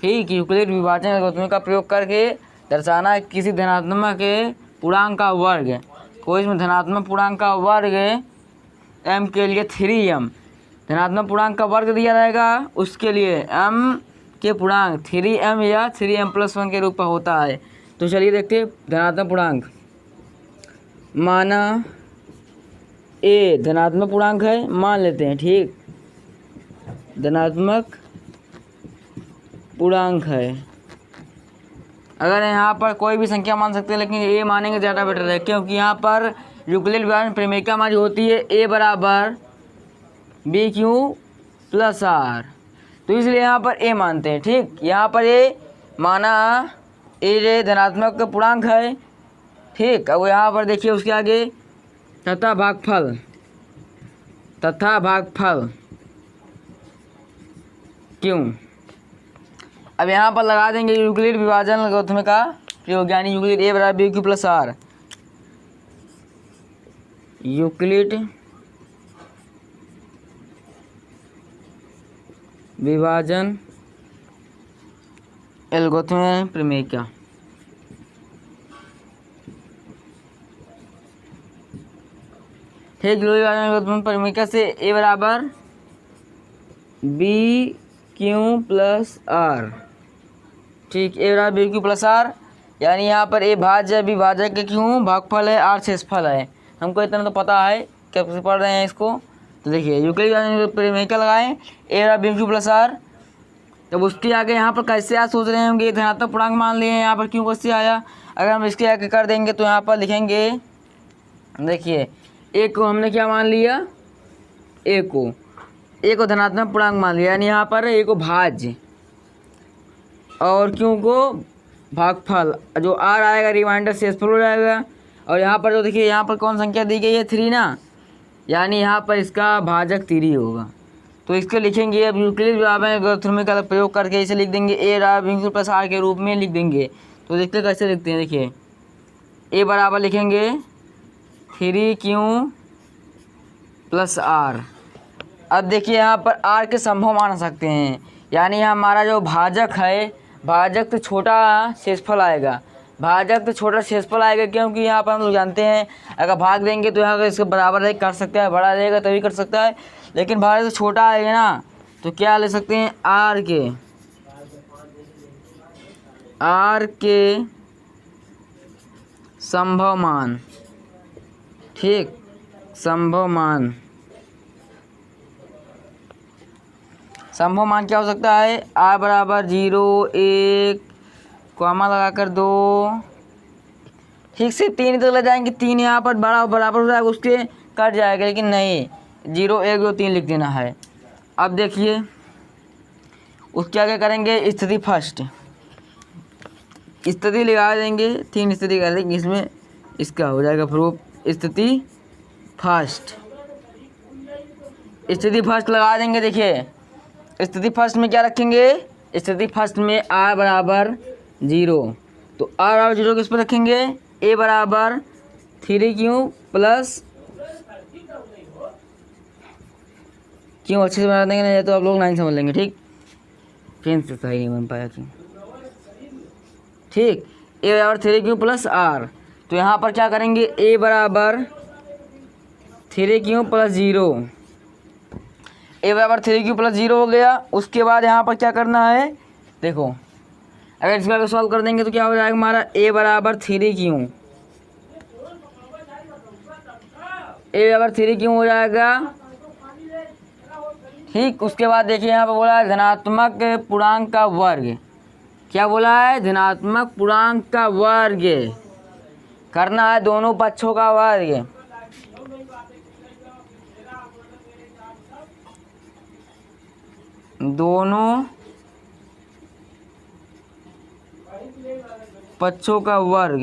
ठीक, यूक्लिड विभाजन एल्गोरिथम का प्रयोग करके दर्शाना है किसी धनात्मक पूर्णांक का वर्ग, कोई इसमें धनात्मक पूर्णांक का वर्ग m के लिए 3m, धनात्मक पूर्णांक का वर्ग दिया रहेगा, उसके लिए m के पूर्णांक 3m या 3m+1 के रूप का होता है। तो चलिए देखते हैं धनात्मक पूर्णांक। माना a धनात्मक पूर्णांक है, मान लेते हैं, ठीक, धनात्मक पूर्णांक है। अगर यहाँ पर कोई भी संख्या मान सकते हैं, लेकिन a मानेंगे ज़्यादा बेटर है, क्योंकि यहाँ पर यूक्लिड विभाजन प्रमेयिका हमारी होती है a बराबर BQ+R, तो इसलिए यहाँ पर a मानते हैं, ठीक। यहाँ पर a माना, a धनात्मक पूर्णांक है, ठीक। अब यहाँ पर देखिए उसके आगे तथा भागफल क्यों। अब यहाँ पर लगा देंगे यूक्लिड विभाजन एल्गोरिथम का प्रयोग, यानी यूक्लिड a बराबर BQ+R, यूक्लिड विभाजन एल्गोरिथम प्रमेयिका। ठीक, यूक्लिड विभाजन एल्गोरिथम प्रमेयिका से a बराबर BQ+R, ठीक, a बराबर BQ+R, यानी यहाँ पर a भाज्य विभाजक के क्यों भागफल है, r शेषफल है। हमको इतना तो पता है, कैसे पढ़ रहे हैं इसको। तो देखिए यूक्लिड विभाजन प्रमेयिका लगाएं a बराबर BQ+R, तब उसके आगे यहाँ पर कैसे आप सोच रहे होंगे धनात्मक पूर्णांक मान लिए हैं, यहाँ पर क्यों कैसे आया। अगर हम इसके आगे कर देंगे तो यहाँ पर लिखेंगे, देखिए a को हमने क्या मान लिया, a को धनात्मक पूर्णांक मान लिया, यानी यहाँ पर a को भाज्य और क्यों को भागफल, जो r आएगा रिमाइंडर शेषफल हो जाएगा। और यहाँ पर जो देखिए यहाँ पर कौन संख्या दी गई है, 3 ना, यानी यहाँ पर इसका भाजक 3 होगा। तो इसको लिखेंगे अब यूक्लिड विभाजन एल्गोरिथम का प्रयोग करके इसे लिख देंगे a बराबर BQ+R के रूप में लिख देंगे। तो देखते कैसे लिखते हैं, देखिए a बराबर लिखेंगे 3Q+R। अब देखिए यहाँ पर r के संभव मान सकते हैं, यानी हमारा जो भाजक है, भाजक तो छोटा शेषफल आएगा, क्योंकि यहाँ पर हम लोग जानते हैं अगर भाग देंगे तो यहाँ पर इसके बराबर है, कर सकता है, बड़ा रहेगा तभी कर सकता है, लेकिन भाजक तो छोटा आएगा ना, तो क्या ले सकते हैं, r के संभव मान, ठीक, संभव मान क्या हो सकता है, r बराबर 0 1 कॉमा लगाकर 2, ठीक से 3 तक ले जाएंगे, 3 यहाँ पर बराबर हो जाएगा, उसके कट जाएगा, लेकिन नहीं 0 1 2 3 लिख देना है। अब देखिए उसके आगे करेंगे स्थिति फर्स्ट, स्थिति लगा देंगे, 3 स्थिति कर देंगे, इसमें इसका हो जाएगा प्रूफ। स्थिति फर्स्ट लगा देंगे। देखिए स्थिति फर्स्ट में क्या रखेंगे, स्थिति फर्स्ट में r बराबर 0, तो r बराबर 0 किस पर रखेंगे, a बराबर 3Q+, क्यों अच्छे से बना देंगे, नहीं तो आप लोग 9 समझ लेंगे, ठीक, फिर से सही नहीं बन पाया क्यों, ठीक, a बराबर 3Q+R। तो यहाँ पर क्या करेंगे, a बराबर 3Q+0, a बराबर 3Q+0 हो गया। उसके बाद यहाँ पर क्या करना है, देखो अगर इसका सॉल्व कर देंगे तो क्या हो जाएगा हमारा, a बराबर 3Q हो जाएगा, ठीक। उसके बाद देखिए यहाँ पर बोला है धनात्मक पूर्णांक का वर्ग, क्या बोला है, धनात्मक पूर्णांक का वर्ग करना है, दोनों पक्षों का वर्ग, दोनों पक्षों का वर्ग,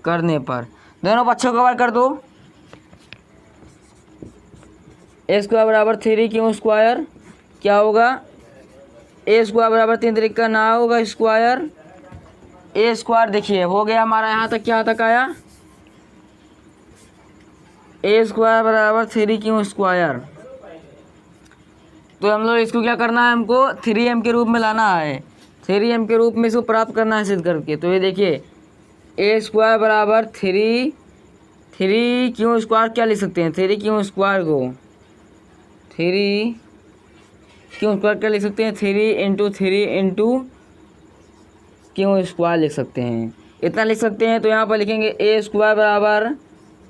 करने पर। दोनों पक्षों का वर्ग कर दो। ए स्क्वायर बराबर 3 क्यू स्क्वायर क्या होगा, ए स्क्वायर बराबर 3 ना होगा स्क्वायर ए स्क्वायर। देखिए हो गया हमारा यहाँ तक, क्या तक आया, ए स्क्वायर बराबर 3 क्यू स्क्वायर। तो हम लोग इसको क्या करना है, हमको 3m के रूप में लाना है, 3m के रूप में इसको प्राप्त करना है सिद्ध करके। तो ये देखिए ए स्क्वायर बराबर 3 क्यू स्क्वायर क्या लिख सकते हैं, 3 क्यू स्क्वायर को 3 क्यू स्क्वायर क्या लिख सकते हैं, 3 × 3 × क्यू स्क्वायर लिख सकते हैं, इतना लिख सकते हैं। तो यहाँ पर लिखेंगे ए स्क्वायर बराबर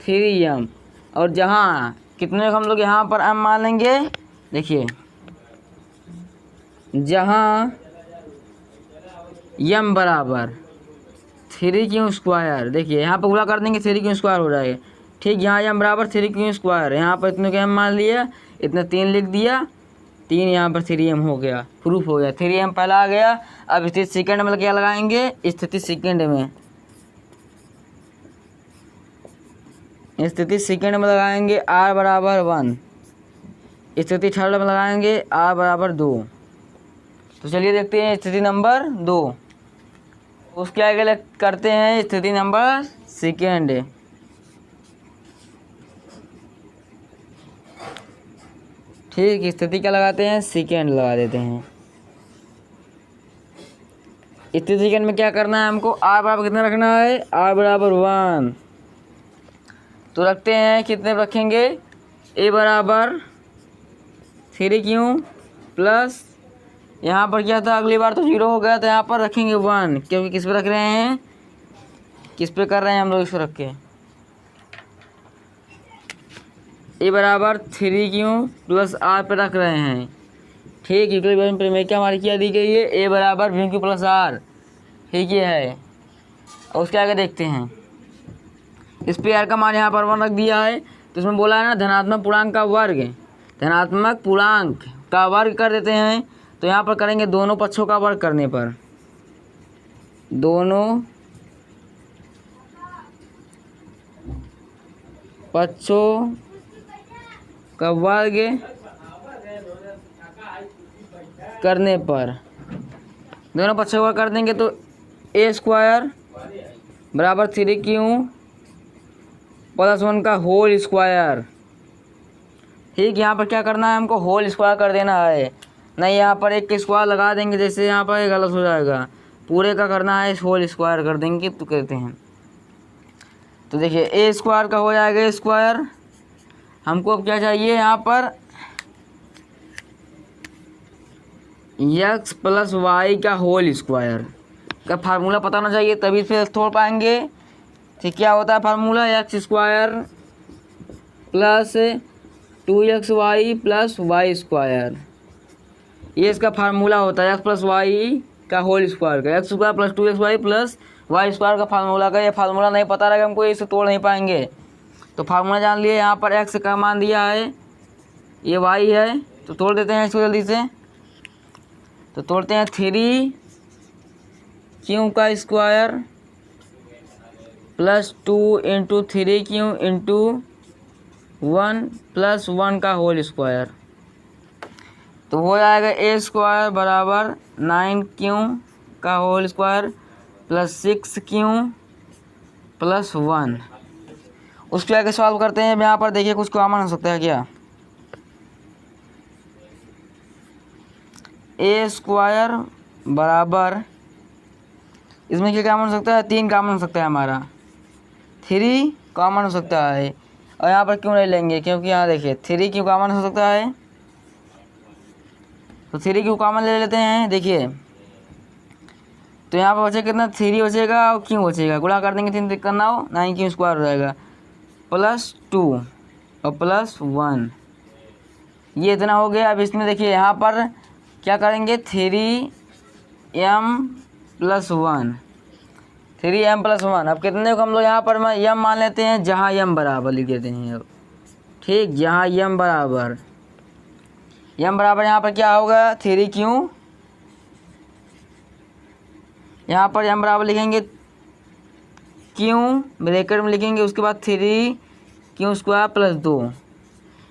3m, और जहाँ कितने हम लोग यहाँ पर m मान लेंगे, देखिए जहाँ m बराबर 3 क्यू स्क्वायर, देखिए यहाँ पर पूरा कर देंगे 3 क्यू स्क्वायर हो जाएगा। ठीक, यहाँ m बराबर 3 क्यू स्क्वायर, यहाँ पर इतने का m मान लिया, इतना 3 लिख दिया, 3 यहाँ पर 3m हो गया, प्रूफ हो गया। 3m पहला आ गया। अब स्थिति सेकंड में क्या लगाएंगे, स्थिति सेकंड में लगाएंगे r बराबर 1, स्थिति थर्ड में लगाएंगे r बराबर 2। तो चलिए देखते हैं स्थिति नंबर 2। उसके आगे करते हैं स्थिति नंबर सेकंड। ठीक, स्थिति क्या लगाते हैं, सेकंड लगा देते हैं। स्थिति सेकंड में क्या करना है हमको, r बराबर कितना रखना है, r बराबर 1। तो रखते हैं, कितने रखेंगे, a बराबर 3 क्यू प्लस, यहाँ पर क्या था अगली बार तो 0 हो गया, तो यहाँ पर रखेंगे 1, क्योंकि किस पे रख रहे हैं, किस पे कर रहे हैं हम लोग, इसको रख के ए बराबर 3 क्यू प्लस r पे रख रहे हैं। ठीक, इक्विलिब्रियम प्रमेय क्या हमारी क्या दी गई है, ए बराबर v क्यू प्लस r। ठीक ये है, और उसके आगे देखते हैं, इस पे r का मान यहाँ पर 1 रख दिया है। तो इसमें बोला है ना धनात्मक पूर्णांक का वर्ग, धनात्मक पूर्णांक का वर्ग कर देते हैं। तो यहाँ पर करेंगे दोनों पक्षों का वर्ग करने पर, दोनों पक्षों का वर्ग करने पर, दोनों पक्षों का वर्ग कर देंगे तो ए स्क्वायर बराबर 3 क्यू प्लस 1 का होल स्क्वायर। ठीक, यहाँ पर क्या करना है हमको, होल स्क्वायर कर देना है, नहीं यहाँ पर एक स्क्वायर लगा देंगे, जैसे यहाँ पर गलत हो जाएगा, पूरे का करना है होल स्क्वायर कर देंगे। तो कहते हैं, तो देखिए ए स्क्वायर का हो जाएगा स्क्वायर। हमको अब क्या चाहिए, यहाँ पर x प्लस वाई का होल स्क्वायर का फार्मूला पता होना चाहिए, तभी फिर तोड़ पाएंगे। ठीक, क्या होता है formula, x square plus 2xy plus y square, ये इसका फार्मूला होता है, एक्स प्लस वाई का होल स्क्वायर का, x square plus 2xy plus y square का फार्मूला का। ये फार्मूला नहीं पता रहेगा हमको, इसे तोड़ नहीं पाएंगे। तो फार्मूला जान लिए, यहाँ पर एक्स का मान दिया है, ये वाई है, तो तोड़ देते हैं इसको जल्दी से। तो तोड़ते हैं 3 का स्क्वायर प्लस 2 × 3 × 1 प्लस 1 का होल स्क्वायर। तो हो जाएगा ए स्क्वायर बराबर 9 का होल स्क्वायर प्लस 6 प्लस 1। उसके आगे सॉल्व करते हैं। यहाँ पर देखिए कुछ कॉमन हो सकता है क्या, ए स्क्वायर बराबर, इसमें क्या कॉमन हो सकता है, 3 कॉमन हो सकता है हमारा, 3 कॉमन हो सकता है। और यहाँ पर क्यों नहीं लेंगे, क्योंकि यहाँ देखिए 3 क्यों कॉमन हो सकता है, तो 3 क्यों कॉमन ले लेते हैं। देखिए तो यहाँ पर बचेगा कितना, 3 बचेगा और क्यों बचेगा, गुणा कर देंगे 3 करना हो, 9 स्क्वायर हो जाएगा प्लस 2 और प्लस 1, ये इतना हो गया। अब इसमें देखिए यहाँ पर क्या करेंगे, 3m प्लस 1, 3m प्लस 1। अब कितने को हम लोग यहाँ पर m मान लेते हैं, जहाँ m बराबर लिख देते हैं। अब ठीक, जहाँ m बराबर यहाँ पर क्या होगा, 3q, यहाँ पर m बराबर लिखेंगे क्यू ब्रैकेट में लिखेंगे, उसके बाद 3q² प्लस 2।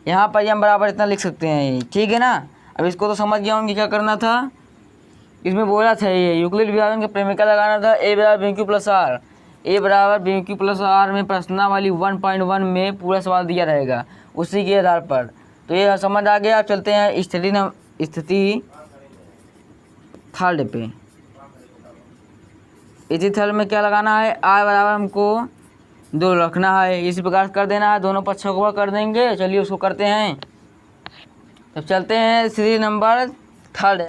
यहाँ पर हम बराबर इतना लिख सकते हैं, ठीक है ना। अब इसको तो समझ गया हूँ कि क्या करना था। इसमें बोला था ये यूक्लिड विभाजन का प्रेमिका लगाना था, a बराबर BQ प्लस आर, a बराबर BQ प्लस आर में प्रश्नावली 1.1 में पूरा सवाल दिया रहेगा उसी के आधार पर। तो ये समझ आ गया। अब चलते हैं स्थिति थर्ड पे। इसी थर्ड में क्या लगाना है, r बराबर हमको 2 रखना है, इसी प्रकार कर देना है, दोनों पक्षों को कर देंगे। चलिए उसको करते हैं। तब चलते हैं स्थिति नंबर थर्ड।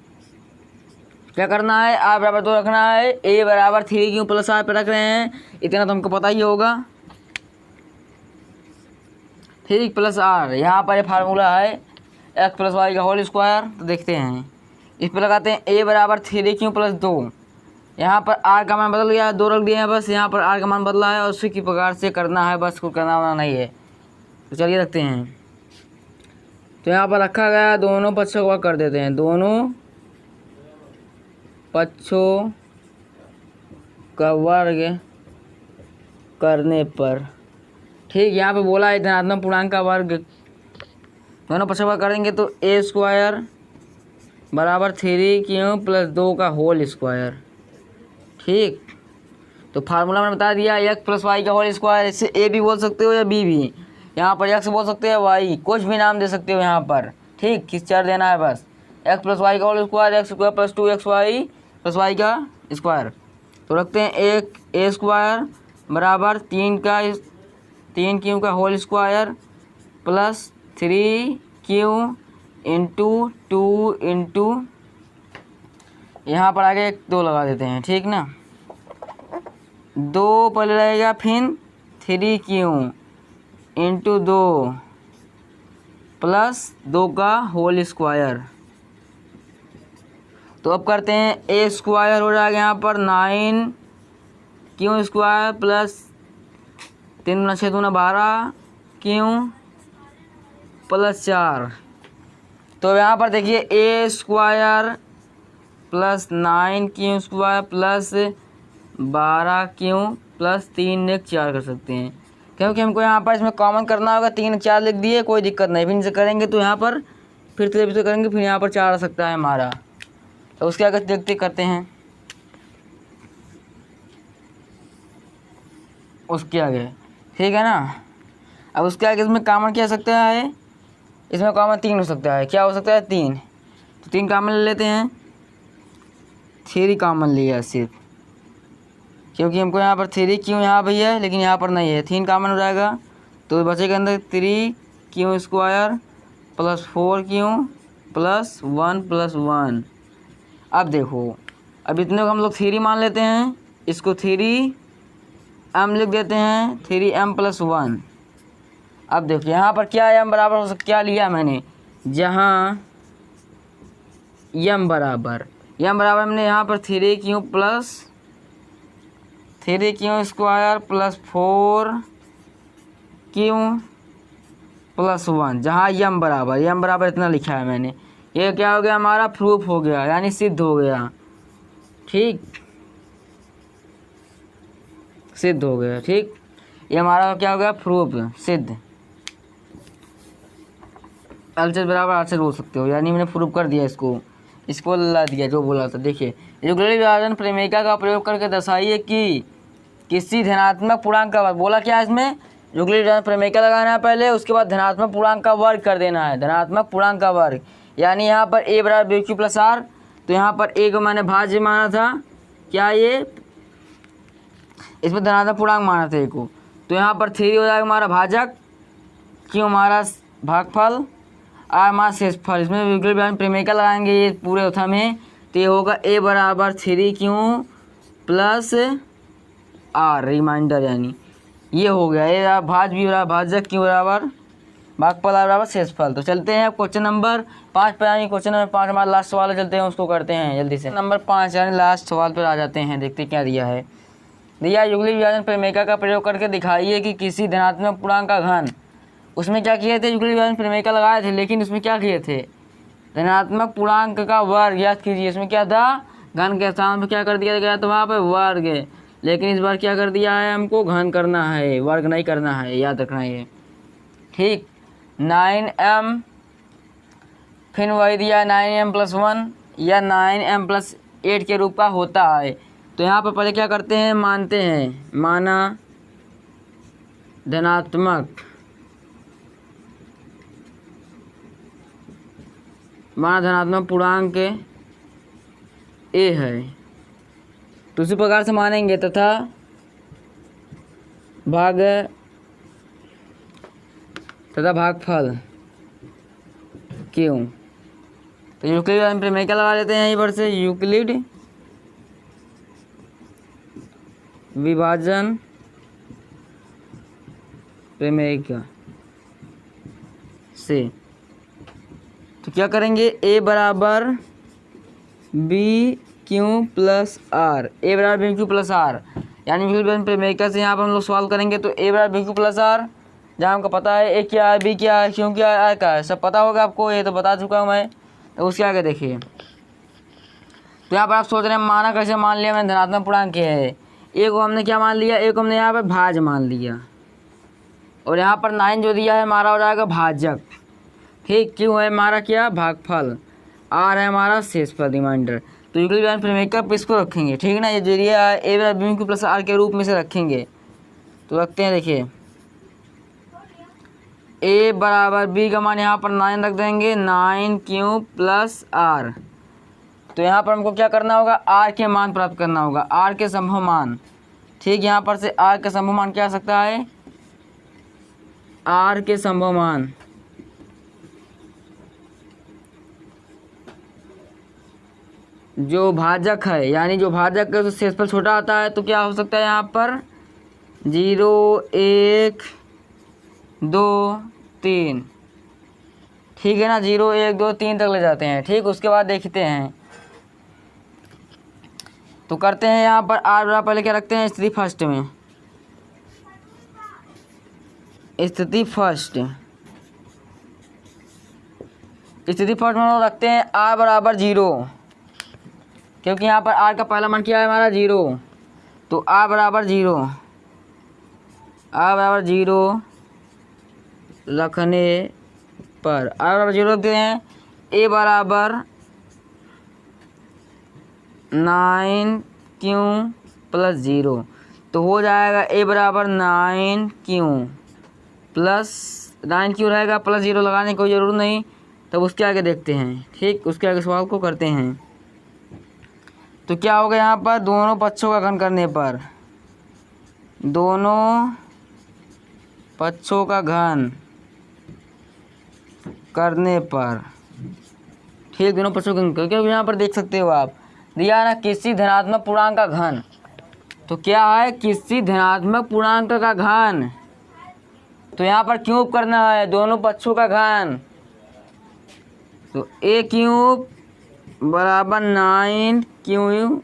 क्या करना है, r बराबर 2 रखना है, a बराबर 3q प्लस आर पे रख रहे हैं, इतना तो हमको पता ही होगा। 3 प्लस आर, यहाँ पर ये फार्मूला है x प्लस वाई का होल स्क्वायर। तो देखते हैं, इस पर लगाते हैं a बराबर 3q प्लस 2। यहाँ पर r का मान बदल गया है, 2 रख दिए हैं बस, यहाँ पर r का मान बदला है और उसी की प्रकार से करना है, बस कुछ करना होना नहीं है। तो चलिए रखते हैं। तो यहाँ पर रखा गया, दोनों पक्षों को कर देते हैं, दोनों पक्षों का वर्ग करने पर, ठीक। यहाँ पे बोला है धनात्मक पूर्णांक का वर्ग, दोनों पक्षों का करेंगे तो a² बराबर 3q प्लस 2 का होल स्क्वायर, ठीक। तो फार्मूला मैंने बता दिया, x प्लस वाई का होल स्क्वायर। इससे a भी बोल सकते हो या b भी, यहाँ पर x बोल सकते हो, y कुछ भी नाम दे सकते हो यहाँ पर, ठीक। किस चार देना है बस, x प्लस वाई का whole square, x² plus 2xy plus y का स्क्वायर। तो रखते हैं एक a² बराबर 3q का whole square plus 3q into 2 into, यहाँ पर आगे 2 लगा देते हैं, ठीक ना। 2 पहले रहेगा, फिर 3q इंटू 2 प्लस 2 का होल स्क्वायर। तो अब करते हैं, a² हो जाएगा यहाँ पर 9q² प्लस 3 × 6 = 12q प्लस 4। तो यहाँ पर देखिए a² plus 9q² plus 12q plus 3 1 4 कर सकते हैं, क्योंकि हमको यहाँ पर इसमें कॉमन करना होगा। 3 4 लिख दिए, कोई दिक्कत नहीं, फिर इनसे करेंगे तो यहाँ पर फिर से करेंगे, फिर यहाँ पर 4 आ सकता है हमारा। तो उसके आगे देखते करते हैं, उसके आगे, ठीक है ना। अब उसके आगे इसमें कॉमन क्या हो सकता है, इसमें कॉमन 3 हो सकता है। क्या हो सकता है, 3। तो 3 कॉमन ले लेते हैं, 3 कॉमन लिया सिर्फ, क्योंकि हमको यहाँ पर 3q यहाँ भी है लेकिन यहाँ पर नहीं है, 3 कॉमन हो जाएगा। तो बचेगा अंदर 3q² plus 4q plus 1 plus 1। अब देखो, अब इतने को हम लोग 3 मान लेते हैं, इसको 3m लिख देते हैं, 3m प्लस 1। अब देखो यहाँ पर क्या m बराबर हो सकता, क्या लिया मैंने, जहाँ m बराबर हमने यहाँ पर 3q plus 3q² plus 4q plus 1, जहाँ m बराबर इतना लिखा है मैंने। ये क्या हो गया, हमारा प्रूफ हो गया, यानी सिद्ध हो गया, ठीक, सिद्ध हो गया, ठीक। ये हमारा क्या हो गया, प्रूफ, सिद्ध। LHS बराबर RHS बोल सकते हो, यानी मैंने प्रूफ कर दिया, इसको ला दिया जो बोला था। देखिए, यूक्लिड विभाजन प्रमेयिका का प्रयोग करके दर्शाइए कि किसी धनात्मक पूर्णांक का वर्ग, बोला क्या है इसमें, यूक्लिड विभाजन प्रमेयिका लगाना है पहले, उसके बाद धनात्मक पूर्णांक का वर्ग कर देना है, धनात्मक पूर्णांक का वर्ग। यानी यहाँ पर a बराबर BQ प्लस आर, तो यहाँ पर a को मैंने भाज्य माना था, क्या ये, इसमें धनात्मक पूर्णांक माना था a को, तो यहाँ पर 3 हो जाएगा हमारा भाजक, q हमारा भागफल, r हमारा शेषफल। इसमें यूक्लिड विभाजन प्रमेयिका लगाएंगे ये पूरे उत्थान में, तो ये होगा a बराबर 3q प्लस r रिमाइंडर, यानी ये हो गया, ये भाज्य भी बराबर भाजक, q बराबर भागफल, r बराबर शेषफल। तो चलते हैं क्वेश्चन नंबर 5 पर, यानी क्वेश्चन नंबर 5 हमारा लास्ट सवाल है, चलते हैं उसको करते हैं जल्दी से। नंबर 5 यानी लास्ट सवाल पर आ जाते हैं, देखते क्या दिया है। दिया, यूक्लिड विभाजन प्रमेयिका का प्रयोग करके दिखाइए कि किसी धनात्मक पूर्णांक का घन, उसमें क्या किए थे, यूक्लिड विभाजन प्रमेयिका लगाए थे, लेकिन उसमें क्या किए थे, धनात्मक पूर्णांक का वर्ग याद कीजिए। इसमें क्या था, घन के स्थान पर क्या कर दिया गया था, वहाँ पर वर्ग, लेकिन इस बार क्या कर दिया है, हमको घन करना है, वर्ग नहीं करना है, याद रखना है। ठीक, 9m, फिर वही दिया 9m+1 या 9m+8 के रूप का होता है। तो यहाँ पर पहले क्या करते हैं, मानते हैं, माना धनात्मक पूर्णांक ए है, तो उसी प्रकार से मानेंगे तथा भागफल क्यों। तो यूक्लिड प्रमेय क्या लगा लेते हैं यहीं पर से, यूक्लिड विभाजन प्रमेय से। तो क्या करेंगे, a बराबर बी क्यू प्लस आर, ए बराबर बी क्यू प्लस आर, यानी यूक्लिड प्रमेय से यहाँ पर हम लोग सॉल्व करेंगे। तो a बराबर बी क्यू प्लस आर, जहाँ हमको पता है ए क्या है, बी क्या है, क्यू क्या है, आर क्या है, सब पता होगा आपको, ये तो बता चुका हूँ मैं। तो उसके आगे देखिए, तो यहाँ पर आप सोच रहे हैं माना कैसे मान लिया मैंने, धनात्मक पूर्णांक है। ए को हमने क्या मान लिया, ए को हमने यहाँ पर भाज मान लिया, और यहाँ पर 9 जो दिया है हमारा हो जाएगा भाजक। ठीक, क्यों है हमारा क्या, भागफल, आर है हमारा शेषफल, रिमाइंडर। तो यूक्लिड प्रमेय का इसको रखेंगे, ठीक है ना, ये जो दिया है ए बराबर बी क्यू प्लस आर के रूप में से रखेंगे। तो रखते हैं, देखिए ए बराबर बी का मान यहाँ पर 9 रख देंगे, 9 प्लस आर। तो यहाँ पर हमको क्या करना होगा, आर के मान प्राप्त करना होगा, आर के संभव मान। ठीक, यहाँ पर से आर के संभव मान क्या आ सकता है, आर के संभव मान जो भाजक है, यानी जो भाजक है तो शेषफल छोटा आता है, तो क्या हो सकता है यहाँ पर 0 1 2 3, ठीक है ना, 0 1 2 3 तक ले जाते हैं। ठीक, उसके बाद देखते हैं, तो करते हैं यहाँ पर आर बराबर, पहले क्या रखते हैं, स्थिति फर्स्ट में, स्थिति फर्स्ट में हम लोग रखते हैं आर बराबर 0, क्योंकि यहाँ पर आर का पहला मान क्या है हमारा 0। तो आर बराबर 0 रखने पर, आर बराबर 0 रखते हैं, ए बराबर 9 प्लस 0, तो हो जाएगा ए बराबर 9 प्लस 9 रहेगा, प्लस 0 लगाने की कोई ज़रूरत नहीं। तब उसके आगे देखते हैं, ठीक, उसके आगे सवाल को करते हैं। तो क्या होगा यहाँ पर, दोनों पक्षों का घन करने पर, दोनों पक्षों का घन करने पर, ठीक, दोनों पक्षों का घन, क्योंकि यहाँ पर देख सकते हो आप, दिया है ना किसी धनात्मक पूर्णांक का घन। तो क्या है, किसी धनात्मक पूर्णांक का घन, तो यहाँ पर क्यूब करना है, दोनों पक्षों का घन। तो ए क्यूब बराबर 9 क्यूब,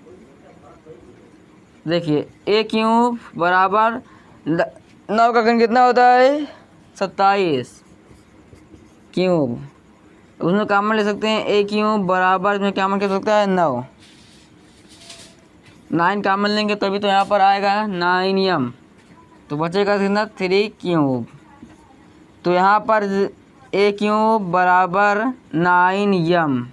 देखिए ए क्यूब बराबर 9 का घन कितना होता है, 27 क्यूब, उसमें कॉमन ले सकते हैं, ए क्यूब बराबर इसमें क्या कॉमन कर सकता है, 9 कॉमन लेंगे तभी तो यहाँ पर आएगा 9m, तो बचेगा कितना, 3 क्यूब। तो यहाँ पर ए क्यूब बराबर 9m,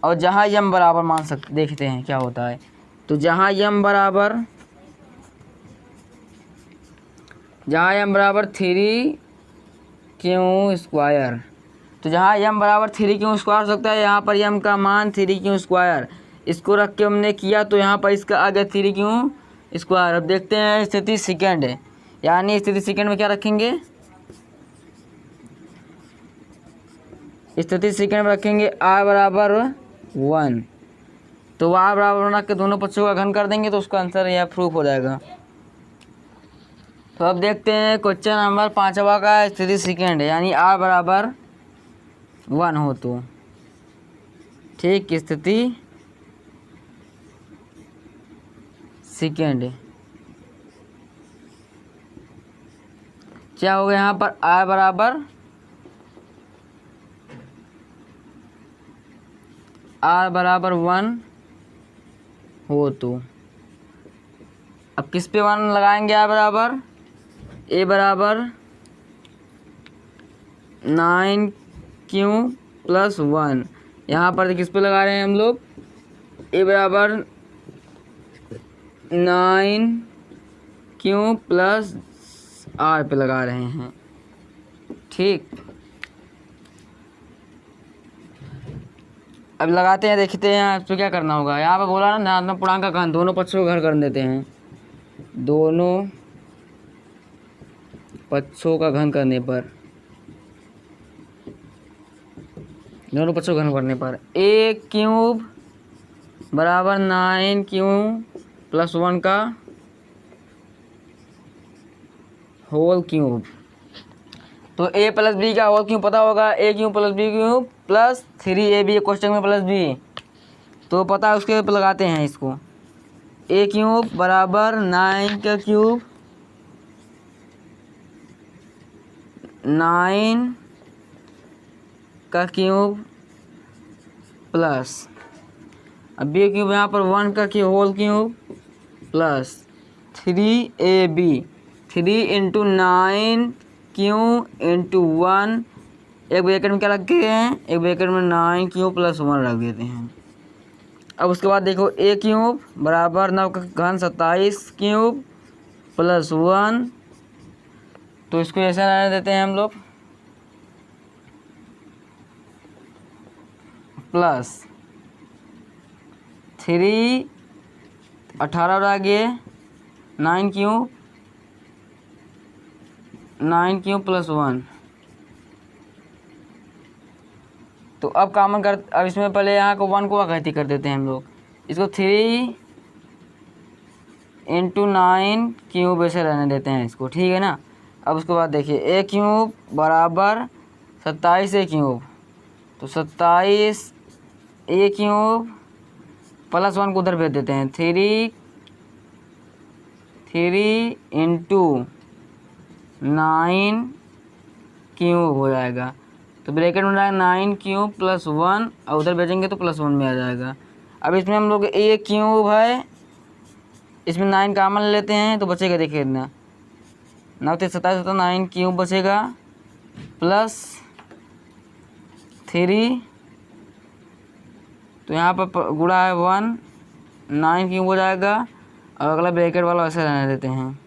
और जहाँ m बराबर मान सकते, देखते हैं क्या होता है। तो जहाँ m बराबर 3 क्यू स्क्वायर, तो जहाँ m बराबर 3 क्यू स्क्वायर हो सकता है, यहाँ पर m का मान 3 क्यू स्क्वायर, इसको रख के हमने किया, तो यहाँ पर इसका आ गया 3 क्यू स्क्वायर। अब देखते हैं स्थिति सेकंड है, यानी स्थिति सेकंड में क्या रखेंगे, स्थिति सेकंड में रखेंगे r बराबर 1, तो r बराबर 1 रख के दोनों पक्षों का घन कर देंगे, तो उसका आंसर यह प्रूफ हो जाएगा। तो अब देखते हैं क्वेश्चन नंबर 5वां का, स्थिति सेकंड है, यानी r बराबर 1 हो तो, ठीक, स्थिति सेकंड क्या हो गया, यहाँ पर r बराबर 1 हो तो, अब किस पे 1 लगाएंगे, आ बराबर ए बराबर 9q+1। यहाँ पर किस पे लगा रहे हैं हम लोग, ए बराबर 9q+r पे लगा रहे हैं। ठीक, अब लगाते हैं, देखते हैं इस पर क्या करना होगा। यहाँ पे बोला ना धनात्मक पूर्णांक का घन, दोनों पक्षों को घर कर देते हैं। दोनों पक्षों का घन करने पर, दोनों पक्षों का घन करने पर a³ बराबर 9q+1 का होल क्यूब। तो a + b का होल क्यूब पता होगा, a³ + b³ + 3ab क्वेश्चन में +b, तो पता है उसके पे लगाते हैं इसको। a³ बराबर 9 का क्यूब 9 का क्यूब प्लस, अब b³ यहाँ पर 1 का cube whole cube plus 3ab, 3 × 9q × 1, एक ब्रैकेट में क्या रख गए हैं, एक ब्रैकेट में 9q+1 रख देते हैं। अब उसके बाद देखो a³ बराबर 9 का घन 27 + 1, तो इसको ऐसे रहने देते हैं हम लोग, प्लस 3 18 रह गए 9q +1। तो अब कॉमन कर, अब इसमें पहले यहाँ को 1 को अघाती कर देते हैं हम लोग, इसको 3 × 9q ऐसे रहने देते हैं इसको, ठीक है ना। अब उसके बाद देखिए a³ बराबर 27a³, तो 27a³ + 1 को उधर भेज देते हैं, 3 × 9q हो जाएगा। तो ब्रैकेट में डालेंगे 9q+1 और उधर भेजेंगे तो +1 में आ जाएगा। अब इसमें हम लोग a³ है, इसमें 9 कॉमन ले लेते हैं तो बचेगा, देखिए इतना 9 × 27 होता 9q बचेगा प्लस 3, तो यहाँ पर गुणा है 1, 9q हो जाएगा और अगला ब्रैकेट वाला ऐसे रहने देते हैं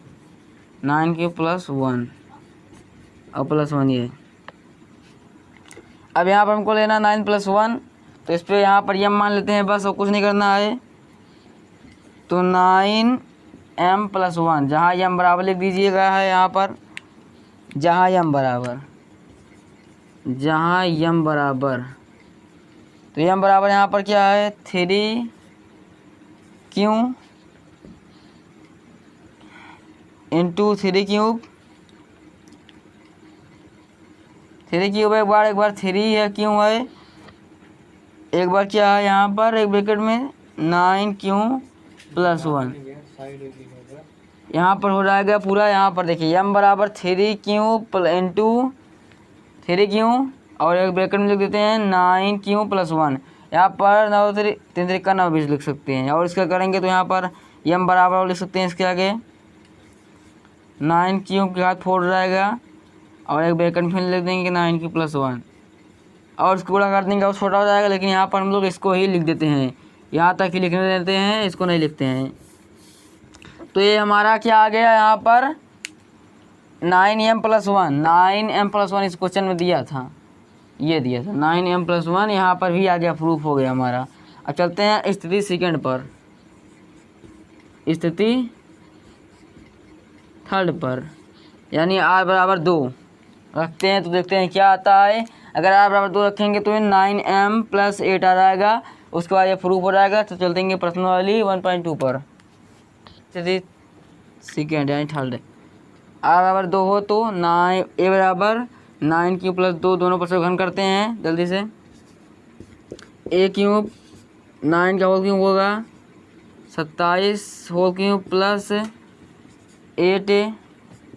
9q + 1 और +1 ये। अब यहाँ पर हमको लेना 9 + 1, तो इस पर यहाँ पर m मान लेते हैं बस, और कुछ नहीं करना है। तो 9m + 1, जहाँ m बराबर लिख दीजिएगा है यहाँ पर, जहाँ m बराबर, तो m बराबर यहाँ पर क्या है 3q × 3³ 3³ एक बार 3 है, क्यों है, एक बार क्या है यहाँ पर एक ब्रैकेट में 9q + 1, यहाँ पर हो जाएगा पूरा। यहाँ पर देखिए m बराबर 3q × 3q और एक ब्रैकेट में लिख देते हैं 9q + 1, यहाँ पर 9 3 का 9 लिख सकते हैं, और इसका करेंगे तो यहाँ पर m बराबर लिख सकते हैं इसके आगे 9q के हाथ 4 जाएगा और एक ब्रैकेट में फिर लिख देंगे 9q + 1 और इसको गुणा कर देंगे और छोटा हो जाएगा। लेकिन यहाँ पर हम लोग इसको ही लिख देते हैं, यहाँ तक ही लिखने देते हैं, इसको नहीं लिखते हैं। तो ये हमारा क्या आ गया यहाँ पर 9m + 1, 9m + 1 इस क्वेश्चन में दिया था, ये दिया था 9m + 1, यहाँ पर भी आ गया, प्रूफ हो गया हमारा। अब चलते हैं स्थिति सेकंड पर, स्थिति थर्ड पर, यानी r बराबर 2 रखते हैं तो देखते हैं क्या आता है। अगर r बराबर 2 रखेंगे तो 9m + 8 आ जाएगा, उसके बाद ये प्रूफ हो जाएगा। तो चलते हैं प्रश्न वाली 1.2 पर, स्थिति सेकंड यानी थर्ड। r बराबर 2 हो तो a बराबर 9q + 2, दोनों पर घन करते हैं जल्दी से। a³ 9 का होल क्यूब होगा 27 होल क्यूब प्लस 8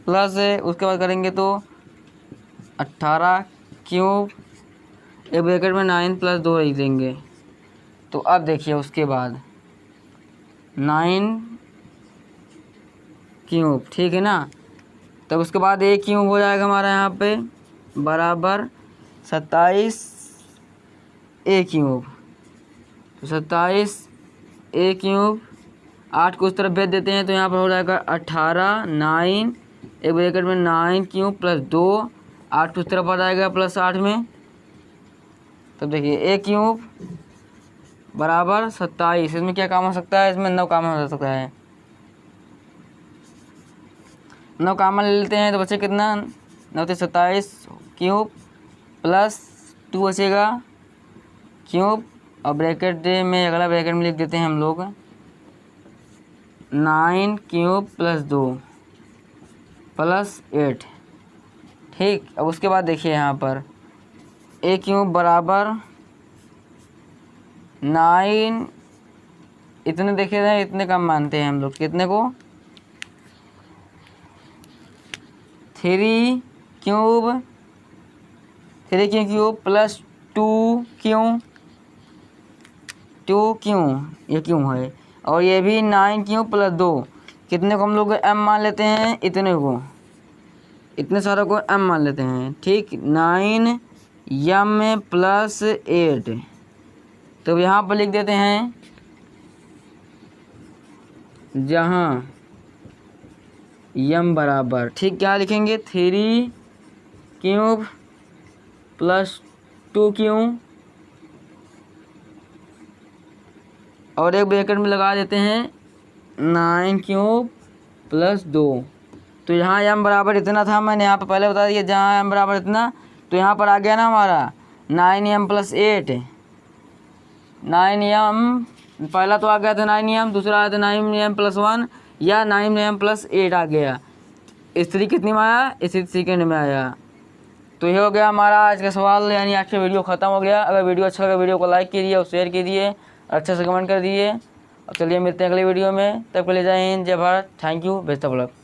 प्लस, उसके बाद करेंगे तो 18 क्यूब, एक ब्रैकेट में 9 + 2 लिख देंगे। तो अब देखिए उसके बाद 9 क्यूब, ठीक है ना। तब उसके बाद ए क्यूब हो जाएगा हमारा यहाँ पे बराबर 27 ए क्यूब। तो 27 ए क्यूब, 8 को उस तरफ भेज देते हैं तो यहाँ पर हो जाएगा 18 9, एक ब्रैकेट में 9 क्यूब प्लस 2, 8 को उस तरफ आ जाएगा प्लस 8 में। तब देखिए ए क्यूब बराबर 27, इसमें क्या काम हो सकता है, इसमें 9 काम हो सकता है। 9 कामन ले लेते हैं तो बचे कितना, 9 से 27 क्यूब प्लस 2 बचेगा क्यूब, और ब्रैकेट में अगला ब्रैकेट में लिख देते हैं हम लोग 9 क्यूब प्लस 2 प्लस 8, ठीक। अब उसके बाद देखिए यहाँ पर ए क्यूब बराबर 9, इतने देखे थे, इतने कम मानते हैं हम लोग, कितने को 3 क्यूब प्लस 2 क्यों ये क्यों है, और ये भी 9 क्यूब प्लस 2, कितने को हम लोग m मान लेते हैं, इतने को, इतने सारे को m मान लेते हैं, ठीक। 9 m प्लस 8, तो यहाँ पर लिख देते हैं जहाँ m बराबर, ठीक, क्या लिखेंगे 3 क्यूब प्लस 2 क्यूब, और एक ब्रैकेट में लगा देते हैं 9 क्यूब प्लस 2। तो यहाँ m बराबर इतना था, मैंने यहाँ पर पहले बता दिया, जहाँ m बराबर इतना, तो यहाँ पर आ गया ना हमारा 9m प्लस 8, 9m पहला तो आ गया था 9m, दूसरा आया था 9m प्लस 1 या 9m प्लस 8 आ गया। स्थिति कितनी में आया, स्थिति सेकेंड में आया। तो ये हो गया हमारा आज का सवाल, यानी आज का वीडियो ख़त्म हो गया। अगर वीडियो अच्छा लगा वीडियो को लाइक कीजिए और शेयर कीजिए, अच्छे से कमेंट कर दिए। और चलिए मिलते हैं अगले वीडियो में, तब के लिए जय हिंद, जय Bharat, thank you, best of luck.